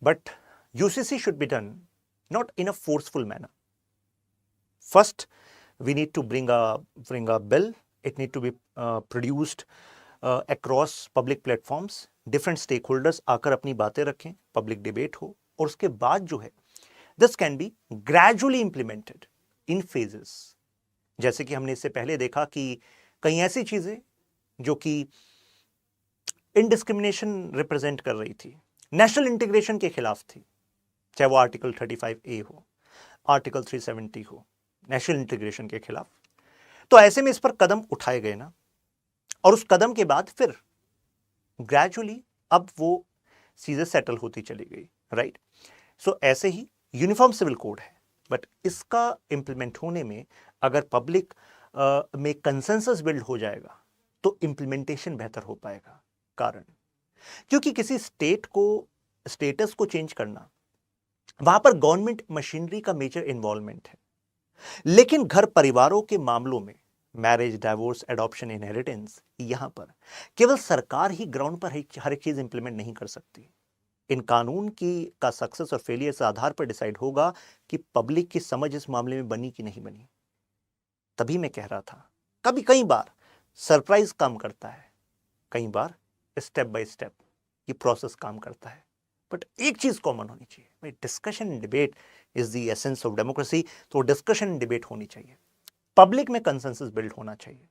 but UCC should be done not in a forceful manner. First, we need to bring a bill. It need to be produced across public platforms. Different stakeholders आकर अपनी बातें रखें, public debate हो, और उसके बाद जो है this can be gradually implemented in phases. जैसे कि हमने इससे पहले देखा कि कई ऐसी चीजें जो कि इनडिस्क्रिमिनेशन रिप्रेजेंट कर रही थी, नेशनल इंटीग्रेशन के खिलाफ थी, चाहे वो आर्टिकल 35A हो, आर्टिकल 370 हो, नेशनल इंटीग्रेशन के खिलाफ। तो ऐसे में इस पर कदम उठाए गए ना, और उस कदम के बाद फिर ग्रेजुअली अब वो चीजें सेटल होती चली गई, राइट? सो ऐसे ही यूनिफॉर्म सिविल कोड है, बट इसका इंप्लीमेंट होने में अगर पब्लिक में कंसेंसस बिल्ड हो जाएगा तो इंप्लीमेंटेशन बेहतर हो पाएगा। कारण क्योंकि किसी स्टेट को स्टेटस को चेंज करना, वहां पर गवर्नमेंट मशीनरी का मेजर इन्वॉल्वमेंट है। लेकिन घर परिवारों के मामलों में, मैरिज, डाइवोर्स, एडॉप्शन, इनहेरिटेंस, यहां पर केवल सरकार ही ग्राउंड पर हर एक चीज इंप्लीमेंट नहीं कर सकती। इन कानून की का सक्सेस और फेलियर के आधार पर डिसाइड होगा कि पब्लिक की समझ इस मामले में बनी कि नहीं बनी। तभी मैं कह रहा था कई बार सरप्राइज काम करता है, कई बार स्टेप बाय स्टेप ये प्रोसेस काम करता है, बट एक चीज कॉमन होनी चाहिए भाई, discussion and debate is the essence of democracy. तो डिस्कशन एंड डिबेट होनी चाहिए, पब्लिक में कंसेंसस बिल्ड होना चाहिए,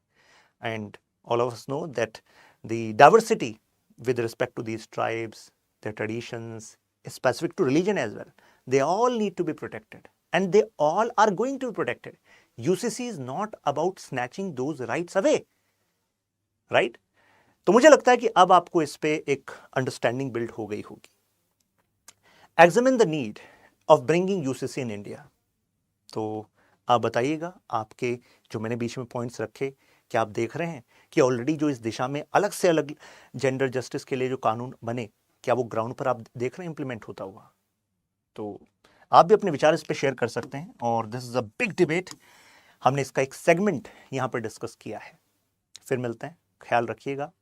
and all of us know that the diversity with respect to these tribes, their traditions, specific to religion as well, they all need to be protected, and they all are going to be protected. UCC is not about snatching those rights away, right? तो मुझे लगता है कि अब आपको इस पे एक अंडरस्टैंडिंग बिल्ड हो गई होगी। Examine the need of bringing UCC in India. तो आप बताइएगा, आपके जो मैंने बीच में पॉइंट्स रखे, क्या आप देख रहे हैं कि ऑलरेडी जो इस दिशा में अलग से अलग जेंडर जस्टिस के लिए जो कानून बने, क्या वो ग्राउंड पर आप देख रहे हैं इंप्लीमेंट होता हुआ? तो आप भी अपने विचार इस पे शेयर कर सकते हैं, और this is a big debate. हमने इसका एक सेगमेंट यहाँ पर डिस्कस किया है। फिर मिलते हैं, ख्याल रखिएगा।